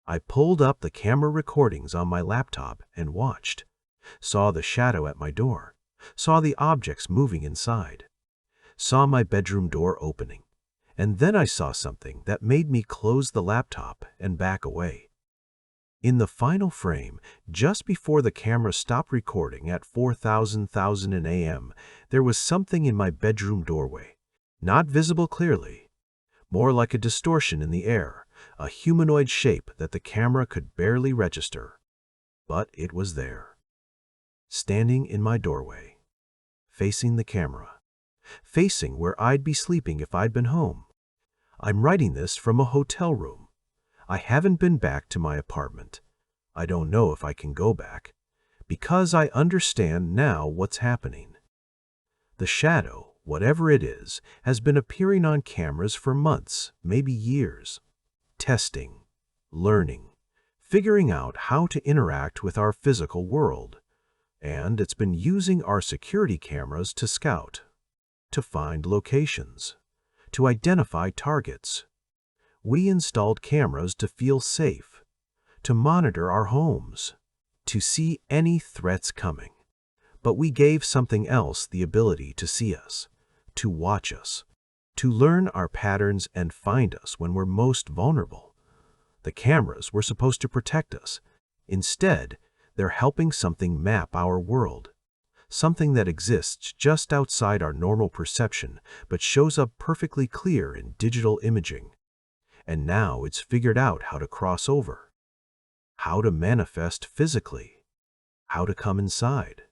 I pulled up the camera recordings on my laptop and watched, saw the shadow at my door, saw the objects moving inside, saw my bedroom door opening, and then I saw something that made me close the laptop and back away. In the final frame, just before the camera stopped recording at 4000 a.m., there was something in my bedroom doorway, not visible clearly, more like a distortion in the air, a humanoid shape that the camera could barely register. But it was there, standing in my doorway, facing the camera, facing where I'd be sleeping if I'd been home. I'm writing this from a hotel room. I haven't been back to my apartment. I don't know if I can go back, because I understand now what's happening. The shadow, whatever it is, has been appearing on cameras for months, maybe years. Testing, learning, figuring out how to interact with our physical world. And it's been using our security cameras to scout, to find locations, to identify targets. We installed cameras to feel safe, to monitor our homes, to see any threats coming. But we gave something else the ability to see us, to watch us, to learn our patterns and find us when we're most vulnerable. The cameras were supposed to protect us. Instead, they're helping something map our world, something that exists just outside our normal perception but shows up perfectly clear in digital imaging. And now it's figured out how to cross over, how to manifest physically, how to come inside.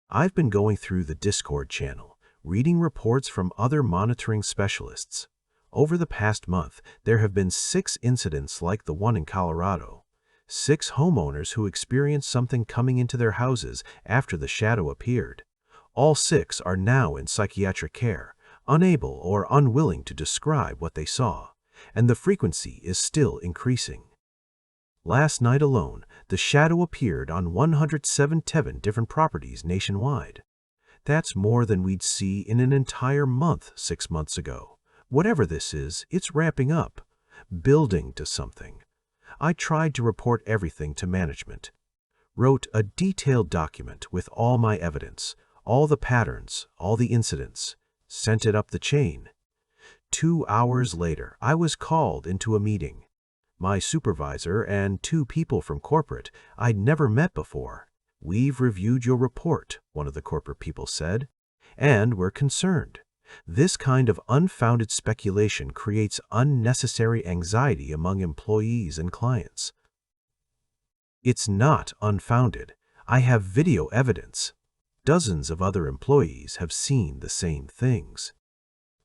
I've been going through the Discord channel, reading reports from other monitoring specialists. Over the past month, there have been 6 incidents like the one in Colorado. 6 homeowners who experienced something coming into their houses after the shadow appeared. All 6 are now in psychiatric care, unable or unwilling to describe what they saw, and the frequency is still increasing. Last night alone, the shadow appeared on 107 different properties nationwide. That's more than we'd see in an entire month 6 months ago. Whatever this is, it's ramping up, building to something. I tried to report everything to management, wrote a detailed document with all my evidence, all the patterns, all the incidents, sent it up the chain. 2 hours later, I was called into a meeting. My supervisor and 2 people from corporate I'd never met before. "We've reviewed your report," one of the corporate people said, "and we're concerned. This kind of unfounded speculation creates unnecessary anxiety among employees and clients." It's not unfounded. I have video evidence. Dozens of other employees have seen the same things.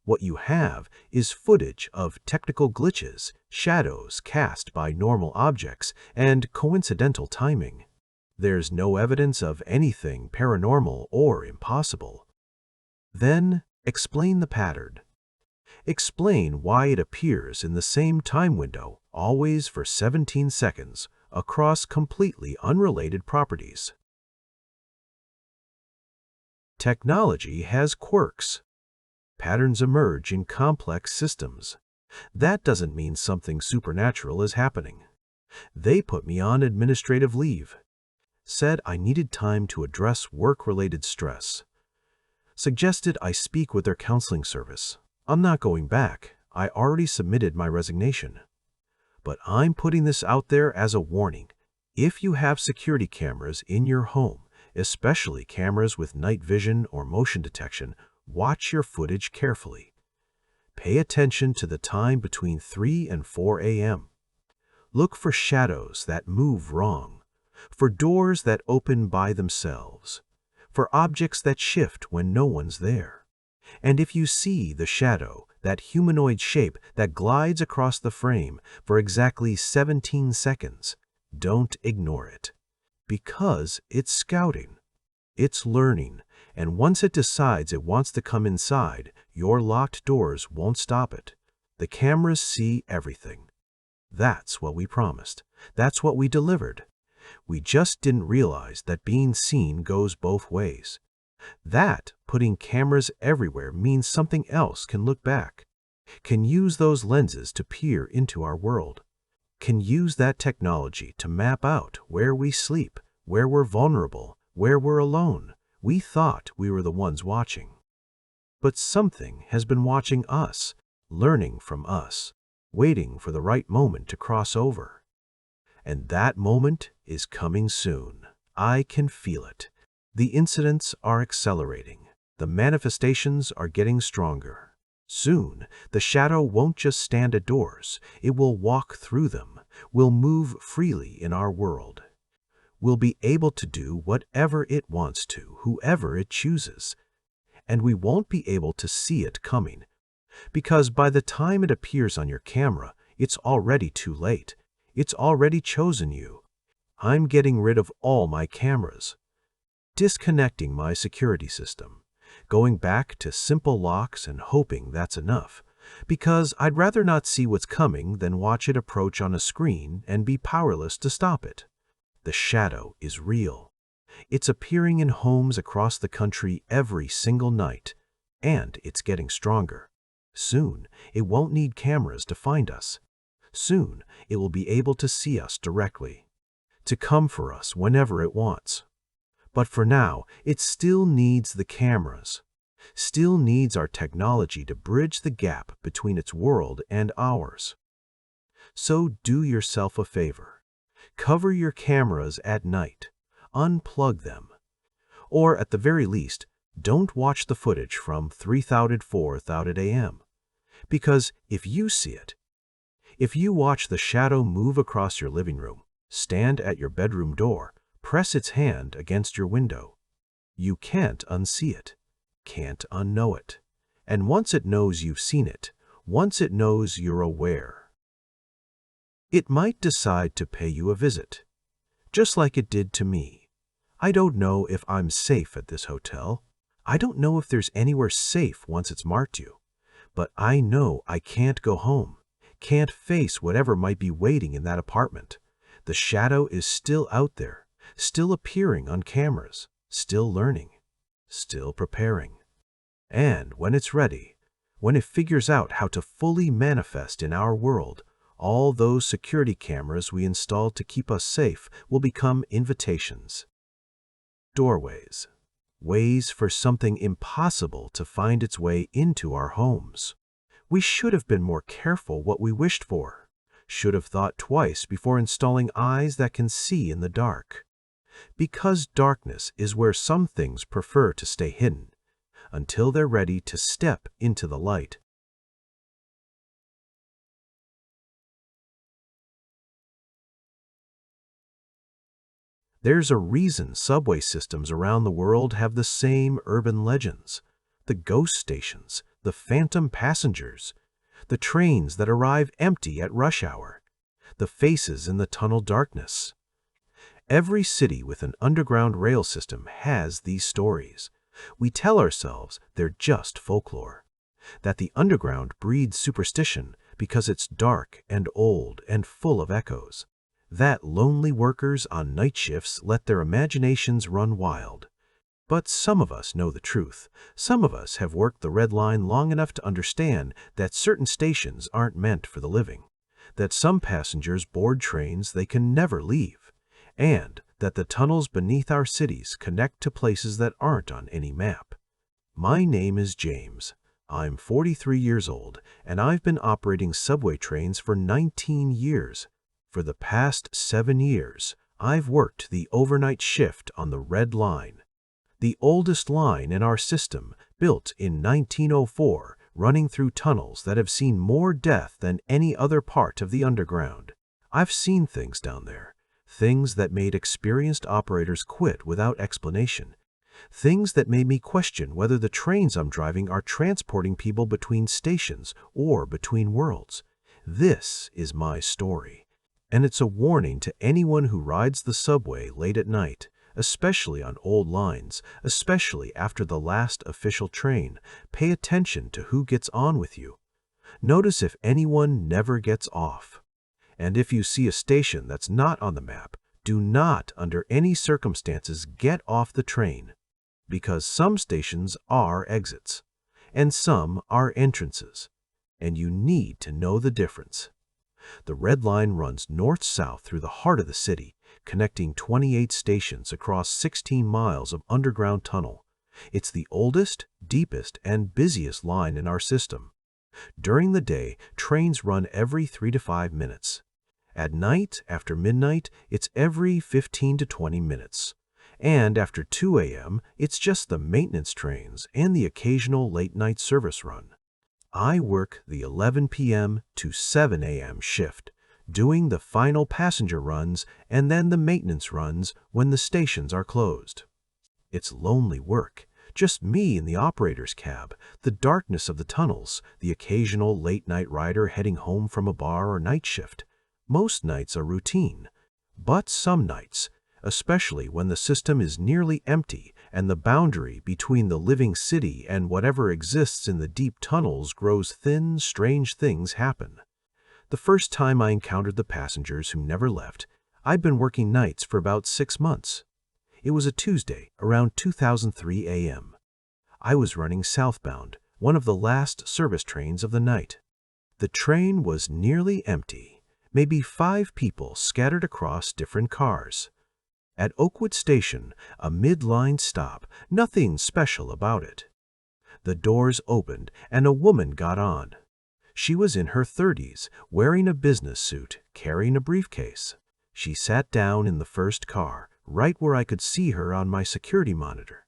What you have is footage of technical glitches, shadows cast by normal objects, and coincidental timing. There's no evidence of anything paranormal or impossible. Then, explain the pattern. Explain why it appears in the same time window, always for 17 seconds, across completely unrelated properties. Technology has quirks. Patterns emerge in complex systems. That doesn't mean something supernatural is happening. They put me on administrative leave. Said I needed time to address work-related stress. Suggested I speak with their counseling service. I'm not going back. I already submitted my resignation. But I'm putting this out there as a warning. If you have security cameras in your home, especially cameras with night vision or motion detection, watch your footage carefully. Pay attention to the time between 3 and 4 a.m. Look for shadows that move wrong, for doors that open by themselves, for objects that shift when no one's there. And if you see the shadow, that humanoid shape that glides across the frame for exactly 17 seconds, don't ignore it. Because it's scouting, it's learning, and once it decides it wants to come inside, your locked doors won't stop it. The cameras see everything. That's what we promised. That's what we delivered. We just didn't realize that being seen goes both ways. That putting cameras everywhere means something else can look back, can use those lenses to peer into our world, can use that technology to map out where we sleep, where we're vulnerable, where we're alone. We thought we were the ones watching. But something has been watching us, learning from us, waiting for the right moment to cross over. And that moment is coming soon. I can feel it. The incidents are accelerating. The manifestations are getting stronger. Soon, the shadow won't just stand at doors. It will walk through them, will move freely in our world. Will be able to do whatever it wants to, whoever it chooses. and we won't be able to see it coming. Because by the time it appears on your camera, it's already too late. It's already chosen you. I'm getting rid of all my cameras, disconnecting my security system, going back to simple locks and hoping that's enough, because I'd rather not see what's coming than watch it approach on a screen and be powerless to stop it. The shadow is real. It's appearing in homes across the country every single night, and it's getting stronger. Soon, it won't need cameras to find us. Soon, it will be able to see us directly, to come for us whenever it wants. But for now, it still needs the cameras, still needs our technology to bridge the gap between its world and ours. So do yourself a favor. Cover your cameras at night. Unplug them. Or at the very least, don't watch the footage from 3:04 a.m. Because if you see it, if you watch the shadow move across your living room, stand at your bedroom door, press its hand against your window, you can't unsee it, can't unknow it. And once it knows you've seen it, once it knows you're aware, it might decide to pay you a visit, just like it did to me. I don't know if I'm safe at this hotel. I don't know if there's anywhere safe once it's marked you. But I know I can't go home, can't face whatever might be waiting in that apartment. The shadow is still out there, still appearing on cameras, still learning, still preparing. And when it's ready, when it figures out how to fully manifest in our world, all those security cameras we installed to keep us safe will become invitations. Doorways. Ways for something impossible to find its way into our homes. We should have been more careful what we wished for, should have thought twice before installing eyes that can see in the dark. Because darkness is where some things prefer to stay hidden, until they're ready to step into the light. There's a reason subway systems around the world have the same urban legends. The ghost stations, the phantom passengers, the trains that arrive empty at rush hour, the faces in the tunnel darkness. Every city with an underground rail system has these stories. We tell ourselves they're just folklore, that the underground breeds superstition because it's dark and old and full of echoes, that lonely workers on night shifts let their imaginations run wild. But some of us know the truth. Some of us have worked the Red Line long enough to understand that certain stations aren't meant for the living, that some passengers board trains they can never leave, and that the tunnels beneath our cities connect to places that aren't on any map. My name is James. I'm 43 years old, and I've been operating subway trains for 19 years. For the past 7 years, I've worked the overnight shift on the Red Line, the oldest line in our system, built in 1904, running through tunnels that have seen more death than any other part of the underground. I've seen things down there, things that made experienced operators quit without explanation, things that made me question whether the trains I'm driving are transporting people between stations or between worlds. This is my story, and it's a warning to anyone who rides the subway late at night, especially on old lines, especially after the last official train. Pay attention to who gets on with you. Notice if anyone never gets off. And if you see a station that's not on the map, do not, under any circumstances, get off the train, because some stations are exits, and some are entrances, and you need to know the difference. The Red Line runs north-south through the heart of the city, connecting 28 stations across 16 miles of underground tunnel. It's the oldest, deepest, and busiest line in our system. During the day, trains run every 3 to 5 minutes. At night, after midnight, it's every 15 to 20 minutes. And after 2 a.m., it's just the maintenance trains and the occasional late-night service run. I work the 11 p.m. to 7 a.m. shift, doing the final passenger runs and then the maintenance runs when the stations are closed. It's lonely work, Just me in the operator's cab, the darkness of the tunnels, the occasional late-night rider heading home from a bar or night shift. Most nights are routine. But some nights, especially when the system is nearly empty and the boundary between the living city and whatever exists in the deep tunnels grows thin, strange things happen. The first time I encountered the passengers who never left, I'd been working nights for about 6 months. It was a Tuesday, around 2003 a.m. I was running southbound, one of the last service trains of the night. The train was nearly empty, maybe 5 people scattered across different cars. At Oakwood Station, a mid-line stop, nothing special about it. The doors opened and a woman got on. She was in her 30s, wearing a business suit, carrying a briefcase. She sat down in the first car, right where I could see her on my security monitor.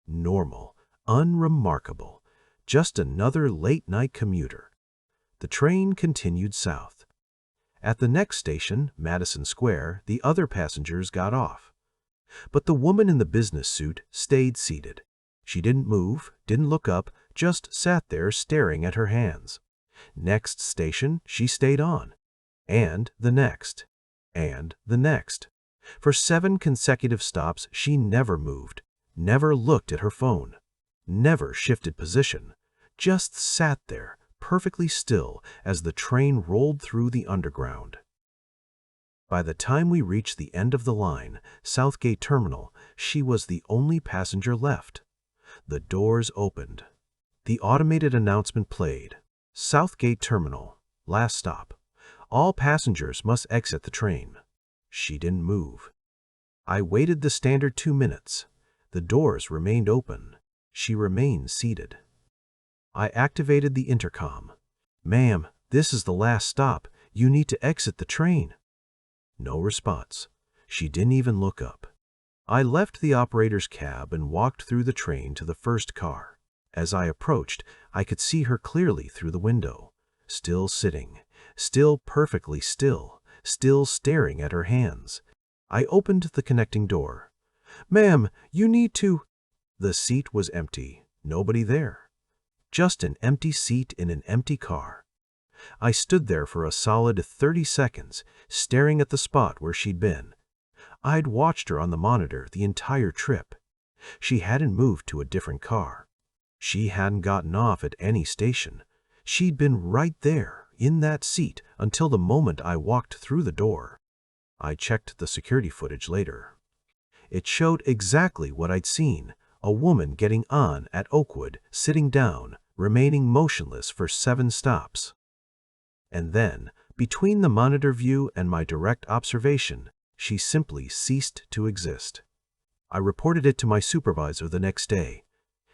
Normal, unremarkable, just another late-night commuter. The train continued south. At the next station, Madison Square, the other passengers got off. But the woman in the business suit stayed seated. She didn't move, didn't look up, just sat there staring at her hands. Next station, she stayed on. And the next. And the next. For 7 consecutive stops, she never moved, never looked at her phone, never shifted position, just sat there, perfectly still as the train rolled through the underground. By the time we reached the end of the line, Southgate Terminal, she was the only passenger left. The doors opened. The automated announcement played. Southgate Terminal, last stop. All passengers must exit the train. She didn't move. I waited the standard 2 minutes. The doors remained open. She remained seated. I activated the intercom. "Ma'am, this is the last stop. You need to exit the train." No response. She didn't even look up. I left the operator's cab and walked through the train to the first car. As I approached, I could see her clearly through the window, still sitting, still perfectly still, still staring at her hands. I opened the connecting door. "Ma'am, you need to—" The seat was empty, nobody there. Just an empty seat in an empty car. I stood there for a solid 30 seconds, staring at the spot where she'd been. I'd watched her on the monitor the entire trip. She hadn't moved to a different car. She hadn't gotten off at any station. She'd been right there, in that seat, until the moment I walked through the door. I checked the security footage later. It showed exactly what I'd seen, a woman getting on at Oakwood, sitting down, remaining motionless for 7 stops. And then, between the monitor view and my direct observation, she simply ceased to exist. I reported it to my supervisor the next day.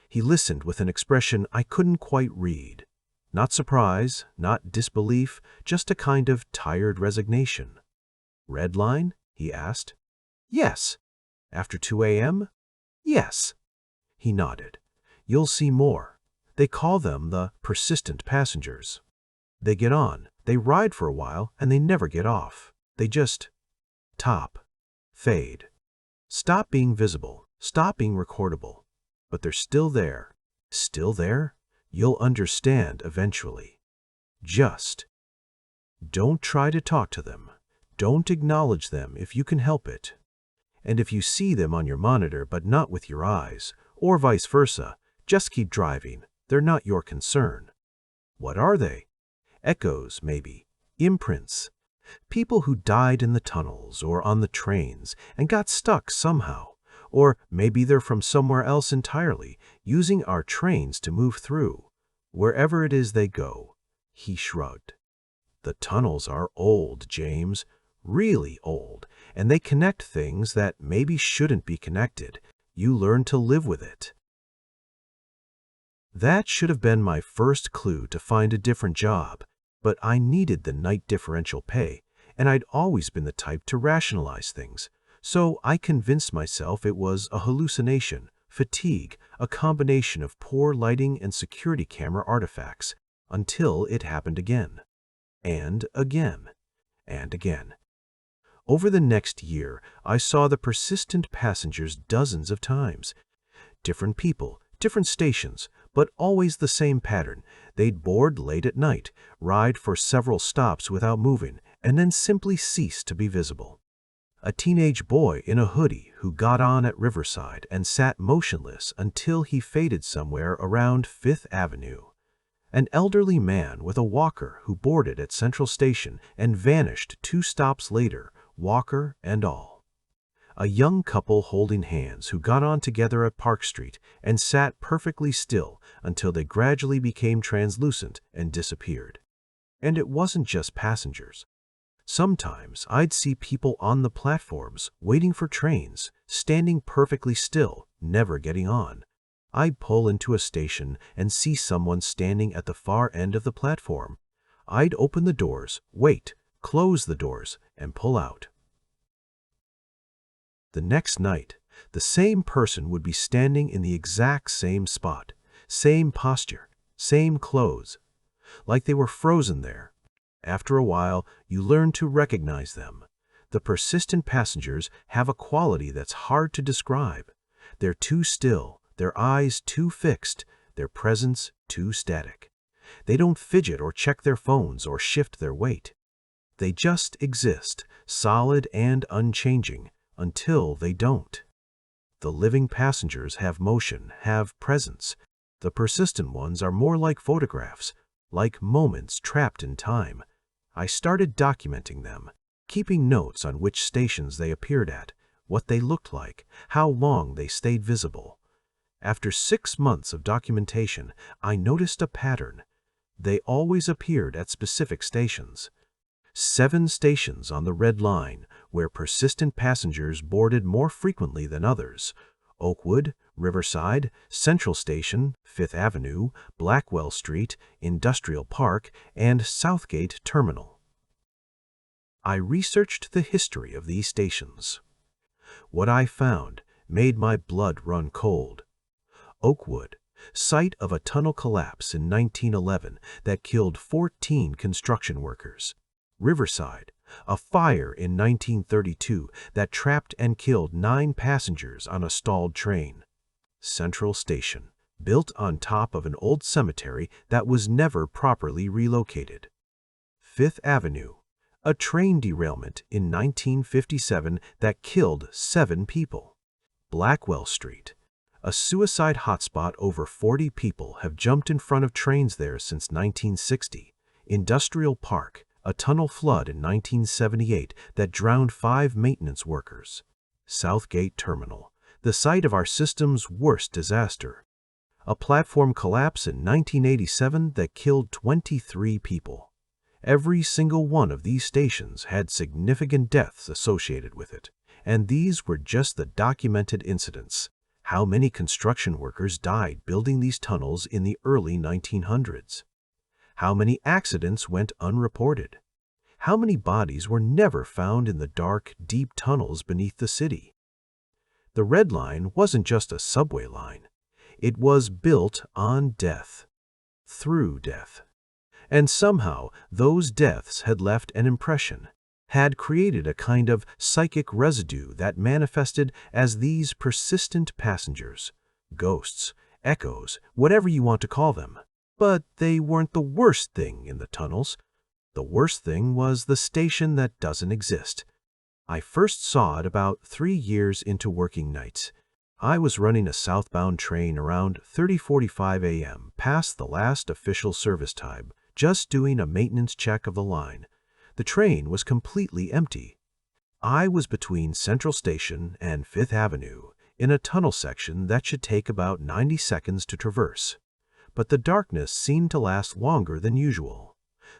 He listened with an expression I couldn't quite read. Not surprise, not disbelief, just a kind of tired resignation. "Red line?" he asked. "Yes." "After 2 a.m.? "Yes." He nodded. "You'll see more. They call them the persistent passengers. They get on, they ride for a while, and they never get off. They just top, fade, stop being visible, stop being recordable. But they're still there. Still there? You'll understand eventually. Just don't try to talk to them. Don't acknowledge them if you can help it. And if you see them on your monitor but not with your eyes, or vice versa, just keep driving. They're not your concern. What are they? Echoes, maybe. Imprints. People who died in the tunnels or on the trains and got stuck somehow. Or maybe they're from somewhere else entirely, using our trains to move through. Wherever it is they go." He shrugged. "The tunnels are old, James. Really old. And they connect things that maybe shouldn't be connected. You learn to live with it." That should have been my first clue to find a different job, but I needed the night differential pay, and I'd always been the type to rationalize things. So I convinced myself it was a hallucination, fatigue, a combination of poor lighting and security camera artifacts, until it happened again. And again. And again. Over the next year, I saw the persistent passengers dozens of times. Different people, Different stations, but always the same pattern. They'd board late at night, ride for several stops without moving, and then simply cease to be visible. A teenage boy in a hoodie who got on at Riverside and sat motionless until he faded somewhere around Fifth Avenue. An elderly man with a walker who boarded at Central Station and vanished 2 stops later, walker and all. A young couple holding hands who got on together at Park Street and sat perfectly still until they gradually became translucent and disappeared. And it wasn't just passengers. Sometimes I'd see people on the platforms waiting for trains, standing perfectly still, never getting on. I'd pull into a station and see someone standing at the far end of the platform. I'd open the doors, wait, close the doors, and pull out. The next night, the same person would be standing in the exact same spot, same posture, same clothes, like they were frozen there. After a while, you learn to recognize them. The persistent passengers have a quality that's hard to describe. They're too still, their eyes too fixed, their presence too static. They don't fidget or check their phones or shift their weight. They just exist, solid and unchanging, until they don't. The living passengers have motion, have presence. The persistent ones are more like photographs, like moments trapped in time. I started documenting them, keeping notes on which stations they appeared at, what they looked like, how long they stayed visible. After 6 months of documentation, I noticed a pattern. They always appeared at specific stations. 7 stations on the Red Line, where persistent passengers boarded more frequently than others: Oakwood, Riverside, Central Station, Fifth Avenue, Blackwell Street, Industrial Park, and Southgate Terminal. I researched the history of these stations. What I found made my blood run cold. Oakwood, site of a tunnel collapse in 1911 that killed 14 construction workers. Riverside, a fire in 1932 that trapped and killed 9 passengers on a stalled train. Central Station, built on top of an old cemetery that was never properly relocated. Fifth Avenue, a train derailment in 1957 that killed 7 people. Blackwell Street, a suicide hotspot. Over 40 people have jumped in front of trains there since 1960. Industrial Park, a tunnel flood in 1978 that drowned 5 maintenance workers. Southgate Terminal, the site of our system's worst disaster. A platform collapse in 1987 that killed 23 people. Every single one of these stations had significant deaths associated with it, and these were just the documented incidents. How many construction workers died building these tunnels in the early 1900s? How many accidents went unreported? How many bodies were never found in the dark, deep tunnels beneath the city? The Red Line wasn't just a subway line. It was built on death, through death. And somehow those deaths had left an impression, had created a kind of psychic residue that manifested as these persistent passengers, ghosts, echoes, whatever you want to call them. But they weren't the worst thing in the tunnels. The worst thing was the station that doesn't exist. I first saw it about 3 years into working nights. I was running a southbound train around 30:45 a.m. past the last official service time, just doing a maintenance check of the line. The train was completely empty. I was between Central Station and Fifth Avenue in a tunnel section that should take about 90 seconds to traverse. But the darkness seemed to last longer than usual.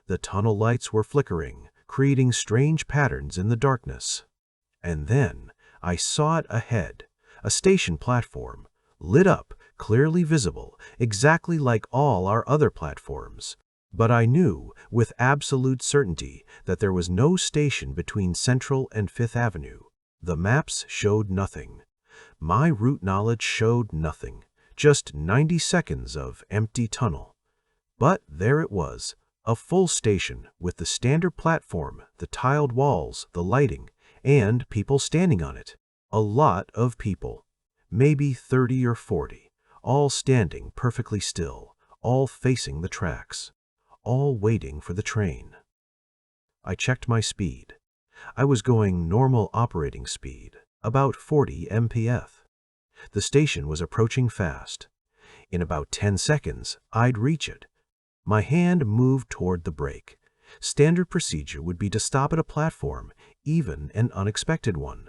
The tunnel lights were flickering, creating strange patterns in the darkness. And then I saw it ahead, a station platform, lit up, clearly visible, exactly like all our other platforms. But I knew with absolute certainty that there was no station between Central and Fifth Avenue. The maps showed nothing. My route knowledge showed nothing. Just 90 seconds of empty tunnel. But there it was, a full station with the standard platform, the tiled walls, the lighting, and people standing on it. A lot of people, maybe 30 or 40, all standing perfectly still, all facing the tracks, all waiting for the train. I checked my speed. I was going normal operating speed, about 40 mph. The station was approaching fast. In about 10 seconds, I'd reach it. My hand moved toward the brake. Standard procedure would be to stop at a platform, even an unexpected one.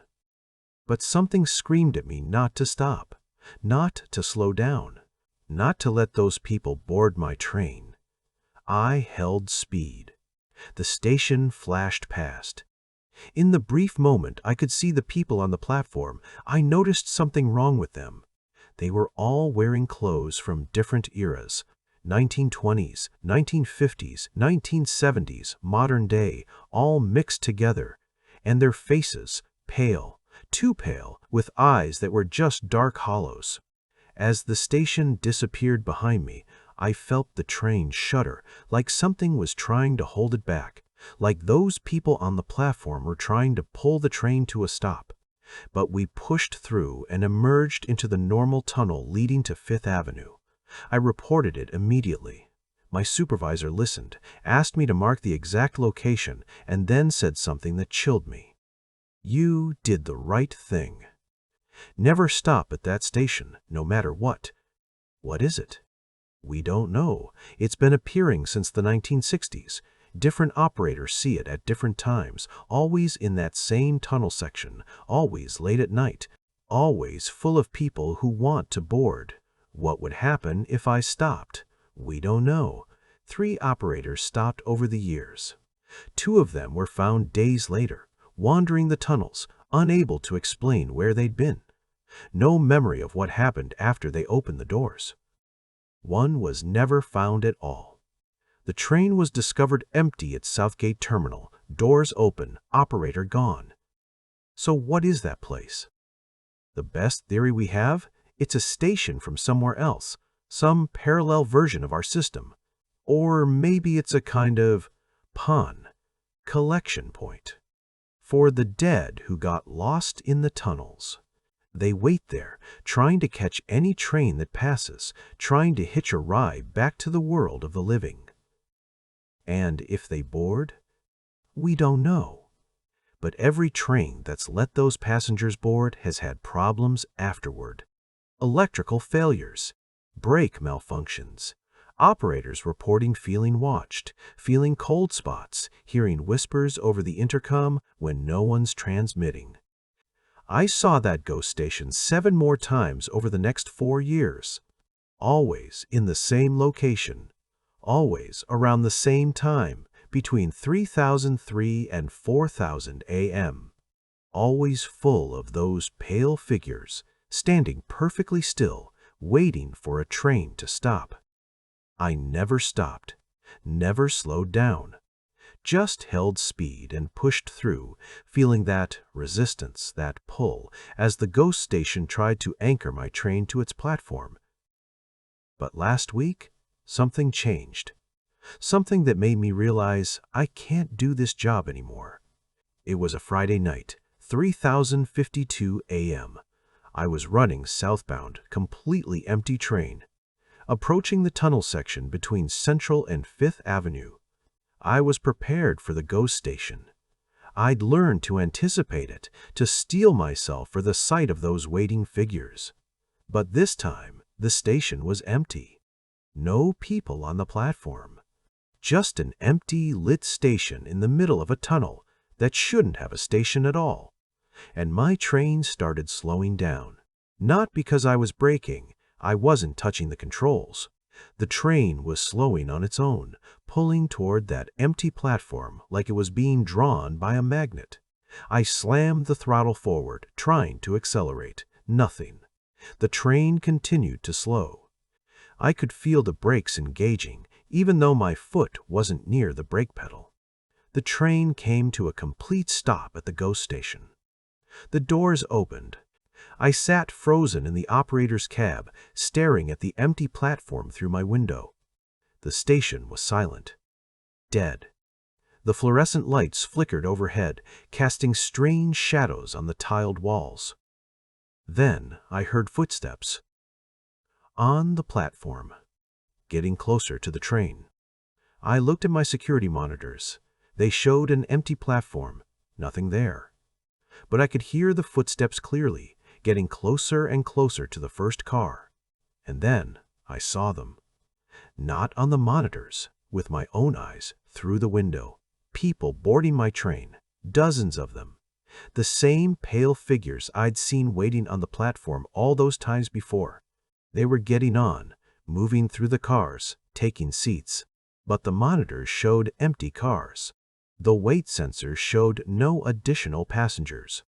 But something screamed at me not to stop, not to slow down, not to let those people board my train. I held speed. The station flashed past. In the brief moment I could see the people on the platform, I noticed something wrong with them. They were all wearing clothes from different eras. 1920s, 1950s, 1970s, modern day, all mixed together. And their faces, pale, too pale, with eyes that were just dark hollows. As the station disappeared behind me, I felt the train shudder, like something was trying to hold it back, like those people on the platform were trying to pull the train to a stop. But we pushed through and emerged into the normal tunnel leading to Fifth Avenue. I reported it immediately. My supervisor listened, asked me to mark the exact location, and then said something that chilled me. "You did the right thing. Never stop at that station, no matter what." What is it? We don't know. It's been appearing since the 1960s. Different operators see it at different times, always in that same tunnel section, always late at night, always full of people who want to board. What would happen if I stopped? We don't know. 3 operators stopped over the years. 2 of them were found days later, wandering the tunnels, unable to explain where they'd been. No memory of what happened after they opened the doors. 1 was never found at all. The train was discovered empty at Southgate Terminal, doors open, operator gone. So what is that place? The best theory we have? It's a station from somewhere else, some parallel version of our system. Or maybe it's a kind of pawn, collection point. For the dead who got lost in the tunnels. They wait there, trying to catch any train that passes, trying to hitch a ride back to the world of the living. And if they board? We don't know. But every train that's let those passengers board has had problems afterward. Electrical failures, brake malfunctions, operators reporting feeling watched, feeling cold spots, hearing whispers over the intercom when no one's transmitting. I saw that ghost station 7 more times over the next 4 years. Always in the same location. Always around the same time, between 3003 and 4000 a.m. Always full of those pale figures, standing perfectly still, waiting for a train to stop. I never stopped, never slowed down. Just held speed and pushed through, feeling that resistance, that pull, as the ghost station tried to anchor my train to its platform. But last week, something changed. Something that made me realize I can't do this job anymore. It was a Friday night, 3052 a.m. I was running southbound, completely empty train, approaching the tunnel section between Central and Fifth Avenue. I was prepared for the ghost station. I'd learned to anticipate it, to steel myself for the sight of those waiting figures. But this time, the station was empty. No people on the platform. Just an empty, lit station in the middle of a tunnel that shouldn't have a station at all. And my train started slowing down. Not because I was braking. I wasn't touching the controls. The train was slowing on its own, pulling toward that empty platform like it was being drawn by a magnet. I slammed the throttle forward, trying to accelerate. Nothing. The train continued to slow. I could feel the brakes engaging, even though my foot wasn't near the brake pedal. The train came to a complete stop at the ghost station. The doors opened. I sat frozen in the operator's cab, staring at the empty platform through my window. The station was silent. Dead. The fluorescent lights flickered overhead, casting strange shadows on the tiled walls. Then I heard footsteps. On the platform, getting closer to the train. I looked at my security monitors. They showed an empty platform, nothing there. But I could hear the footsteps clearly, getting closer and closer to the first car. And then I saw them. Not on the monitors, with my own eyes, through the window. People boarding my train, dozens of them. The same pale figures I'd seen waiting on the platform all those times before. They were getting on, moving through the cars, taking seats. But the monitors showed empty cars. The weight sensors showed no additional passengers.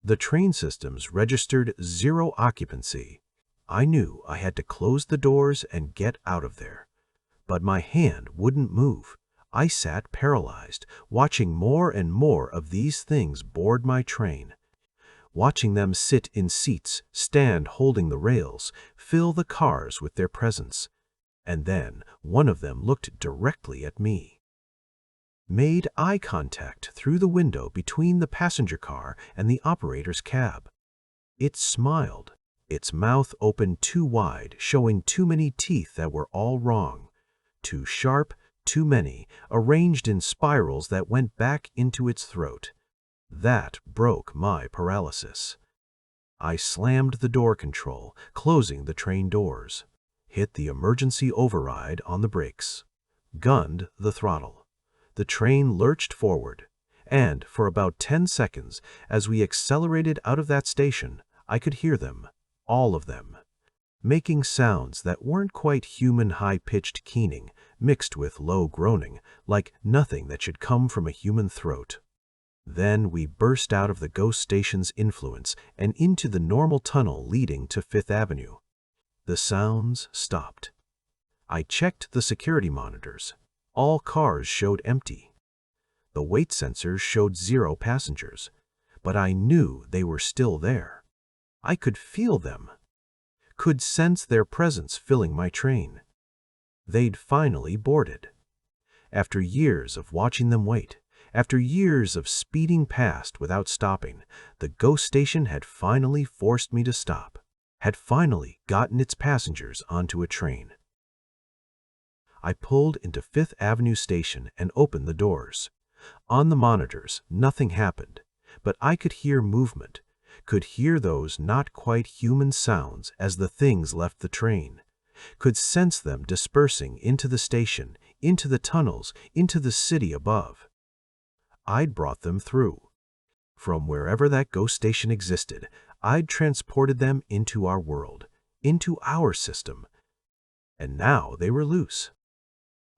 The train systems registered 0 occupancy. I knew I had to close the doors and get out of there. But my hand wouldn't move. I sat paralyzed, watching more and more of these things board my train. Watching them sit in seats, stand holding the rails, fill the cars with their presence. And then one of them looked directly at me. Made eye contact through the window between the passenger car and the operator's cab. It smiled, its mouth opened too wide, showing too many teeth that were all wrong. Too sharp, too many, arranged in spirals that went back into its throat. That broke my paralysis. I slammed the door control, closing the train doors. Hit the emergency override on the brakes. Gunned the throttle. The train lurched forward, and for about 10 seconds, as we accelerated out of that station, I could hear them, all of them, making sounds that weren't quite human high-pitched keening, mixed with low groaning, like nothing that should come from a human throat. Then we burst out of the ghost station's influence and into the normal tunnel leading to Fifth Avenue. The sounds stopped. I checked the security monitors. All cars showed empty. The weight sensors showed 0 passengers, but I knew they were still there. I could feel them, could sense their presence filling my train. They'd finally boarded. After years of watching them wait, after years of speeding past without stopping, the ghost station had finally forced me to stop, had finally gotten its passengers onto a train. I pulled into Fifth Avenue Station and opened the doors. On the monitors, nothing happened, but I could hear movement, could hear those not quite human sounds as the things left the train, could sense them dispersing into the station, into the tunnels, into the city above. I'd brought them through. From wherever that ghost station existed, I'd transported them into our world, into our system. And now they were loose.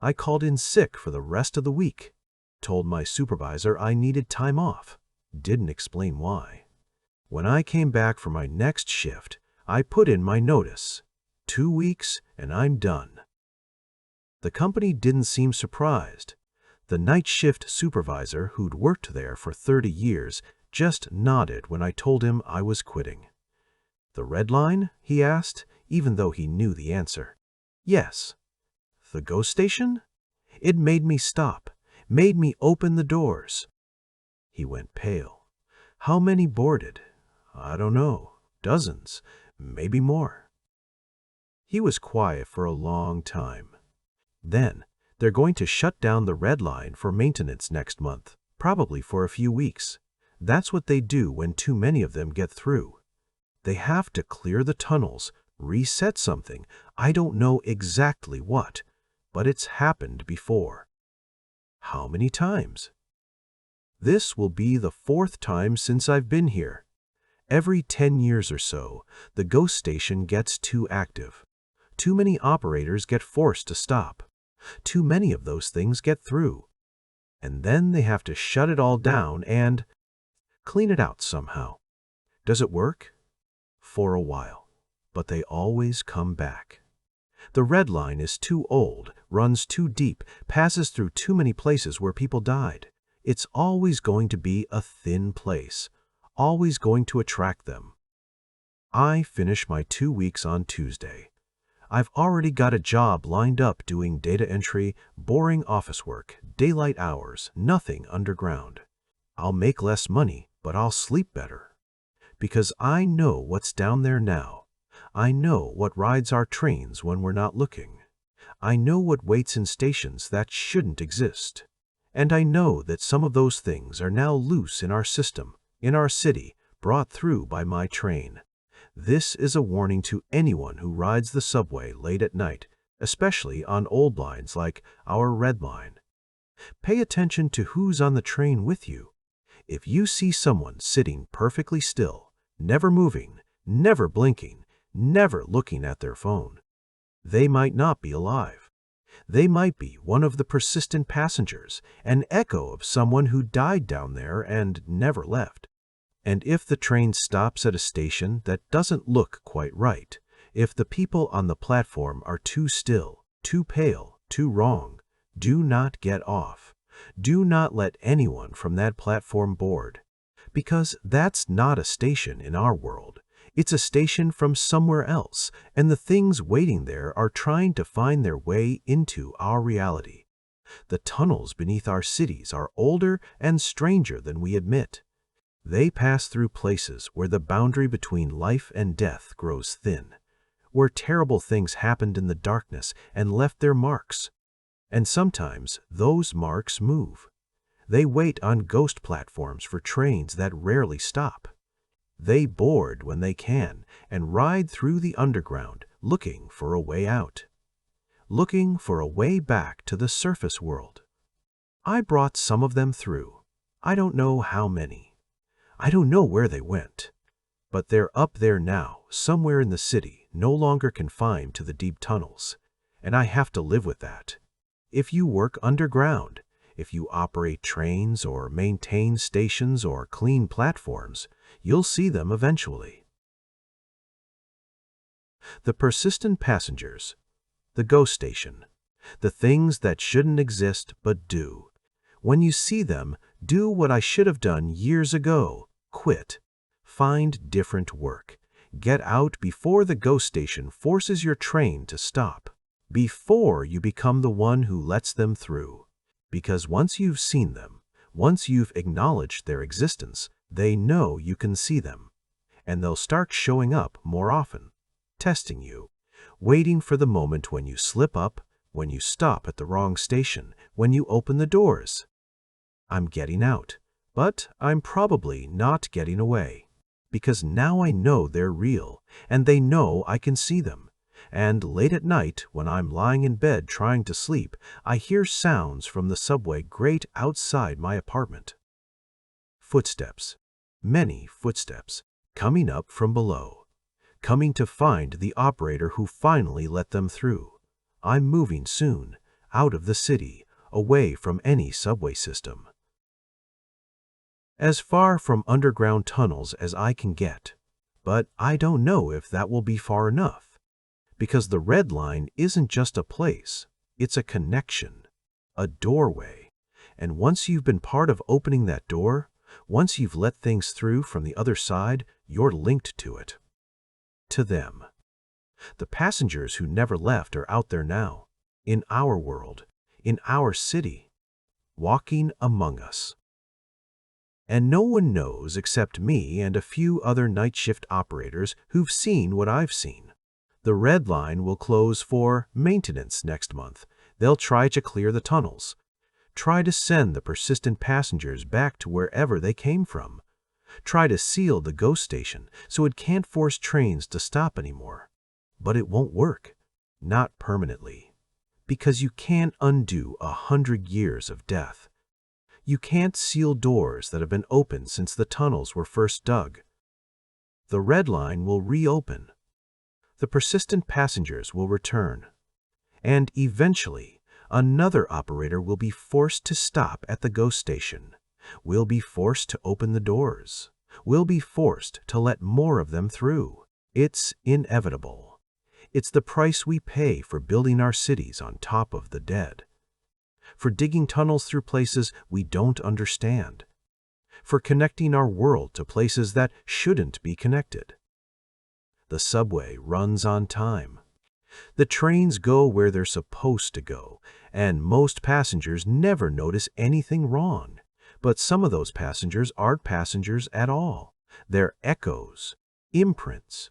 I called in sick for the rest of the week, told my supervisor I needed time off, didn't explain why. When I came back for my next shift, I put in my notice. 2 weeks and I'm done. The company didn't seem surprised. The night shift supervisor, who'd worked there for 30 years, just nodded when I told him I was quitting. "The red line?" he asked, even though he knew the answer. "Yes." "The ghost station?" "It made me stop, made me open the doors." He went pale. "How many boarded?" "I don't know. Dozens, maybe more." He was quiet for a long time. "Then, they're going to shut down the red line for maintenance next month, probably for a few weeks. That's what they do when too many of them get through. They have to clear the tunnels, reset something. I don't know exactly what, but it's happened before." "How many times?" "This will be the 4th time since I've been here. Every 10 years or so, the ghost station gets too active. Too many operators get forced to stop. Too many of those things get through. And then they have to shut it all down and clean it out somehow. Does it work? For a while, but they always come back. The red line is too old, runs too deep, passes through too many places where people died. It's always going to be a thin place, always going to attract them. I finish my 2 weeks on Tuesday. I've already got a job lined up doing data entry, boring office work, daylight hours, nothing underground. I'll make less money, but I'll sleep better. Because I know what's down there now. I know what rides our trains when we're not looking. I know what waits in stations that shouldn't exist. And I know that some of those things are now loose in our system, in our city, brought through by my train. This is a warning to anyone who rides the subway late at night, especially on old lines like our Red Line. Pay attention to who's on the train with you. If you see someone sitting perfectly still, never moving, never blinking, never looking at their phone, they might not be alive. They might be one of the persistent passengers, an echo of someone who died down there and never left. And if the train stops at a station that doesn't look quite right, if the people on the platform are too still, too pale, too wrong, do not get off. Do not let anyone from that platform board. Because that's not a station in our world. It's a station from somewhere else, and the things waiting there are trying to find their way into our reality. The tunnels beneath our cities are older and stranger than we admit. They pass through places where the boundary between life and death grows thin, where terrible things happened in the darkness and left their marks. And sometimes those marks move. They wait on ghost platforms for trains that rarely stop. They board when they can and ride through the underground looking for a way out, looking for a way back to the surface world. I brought some of them through. I don't know how many. I don't know where they went. But they're up there now, somewhere in the city, no longer confined to the deep tunnels. And I have to live with that. If you work underground, if you operate trains or maintain stations or clean platforms, you'll see them eventually. The persistent passengers, the ghost station, the things that shouldn't exist but do. When you see them, do what I should have done years ago. Quit. Find different work. Get out before the ghost station forces your train to stop. Before you become the one who lets them through. Because once you've seen them, once you've acknowledged their existence, they know you can see them. And they'll start showing up more often, testing you, waiting for the moment when you slip up, when you stop at the wrong station, when you open the doors. I'm getting out, but I'm probably not getting away. Because now I know they're real, and they know I can see them. And late at night, when I'm lying in bed trying to sleep, I hear sounds from the subway grate outside my apartment. Footsteps, many footsteps, coming up from below, coming to find the operator who finally let them through. I'm moving soon, out of the city, away from any subway system. As far from underground tunnels as I can get, but I don't know if that will be far enough. Because the Red Line isn't just a place, it's a connection, a doorway. And once you've been part of opening that door, once you've let things through from the other side, you're linked to it. To them. The passengers who never left are out there now, in our world, in our city, walking among us. And no one knows except me and a few other night shift operators who've seen what I've seen. The Red Line will close for maintenance next month. They'll try to clear the tunnels. Try to send the persistent passengers back to wherever they came from. Try to seal the ghost station so it can't force trains to stop anymore. But it won't work. Not permanently. Because you can't undo 100 years of death. You can't seal doors that have been open since the tunnels were first dug. The Red Line will reopen. The persistent passengers will return. And eventually, another operator will be forced to stop at the ghost station. Will be forced to open the doors. Will be forced to let more of them through. It's inevitable. It's the price we pay for building our cities on top of the dead. For digging tunnels through places we don't understand. For connecting our world to places that shouldn't be connected. The subway runs on time. The trains go where they're supposed to go, and most passengers never notice anything wrong. But some of those passengers aren't passengers at all. They're echoes, imprints,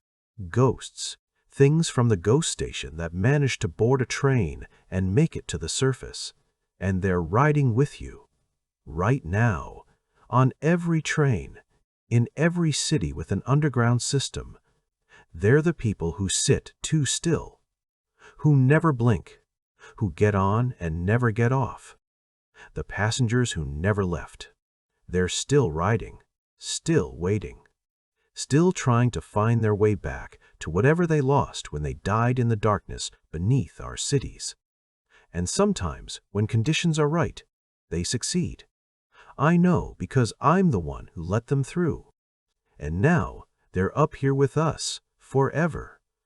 ghosts, Things from the ghost station that manage to board a train and make it to the surface. And they're riding with you, right now, on every train, in every city with an underground system. They're the people who sit too still, who never blink, who get on and never get off. The passengers who never left. They're still riding, still waiting, still trying to find their way back to whatever they lost when they died in the darkness beneath our cities. And sometimes, when conditions are right, they succeed. I know because I'm the one who let them through. And now, they're up here with us, forever.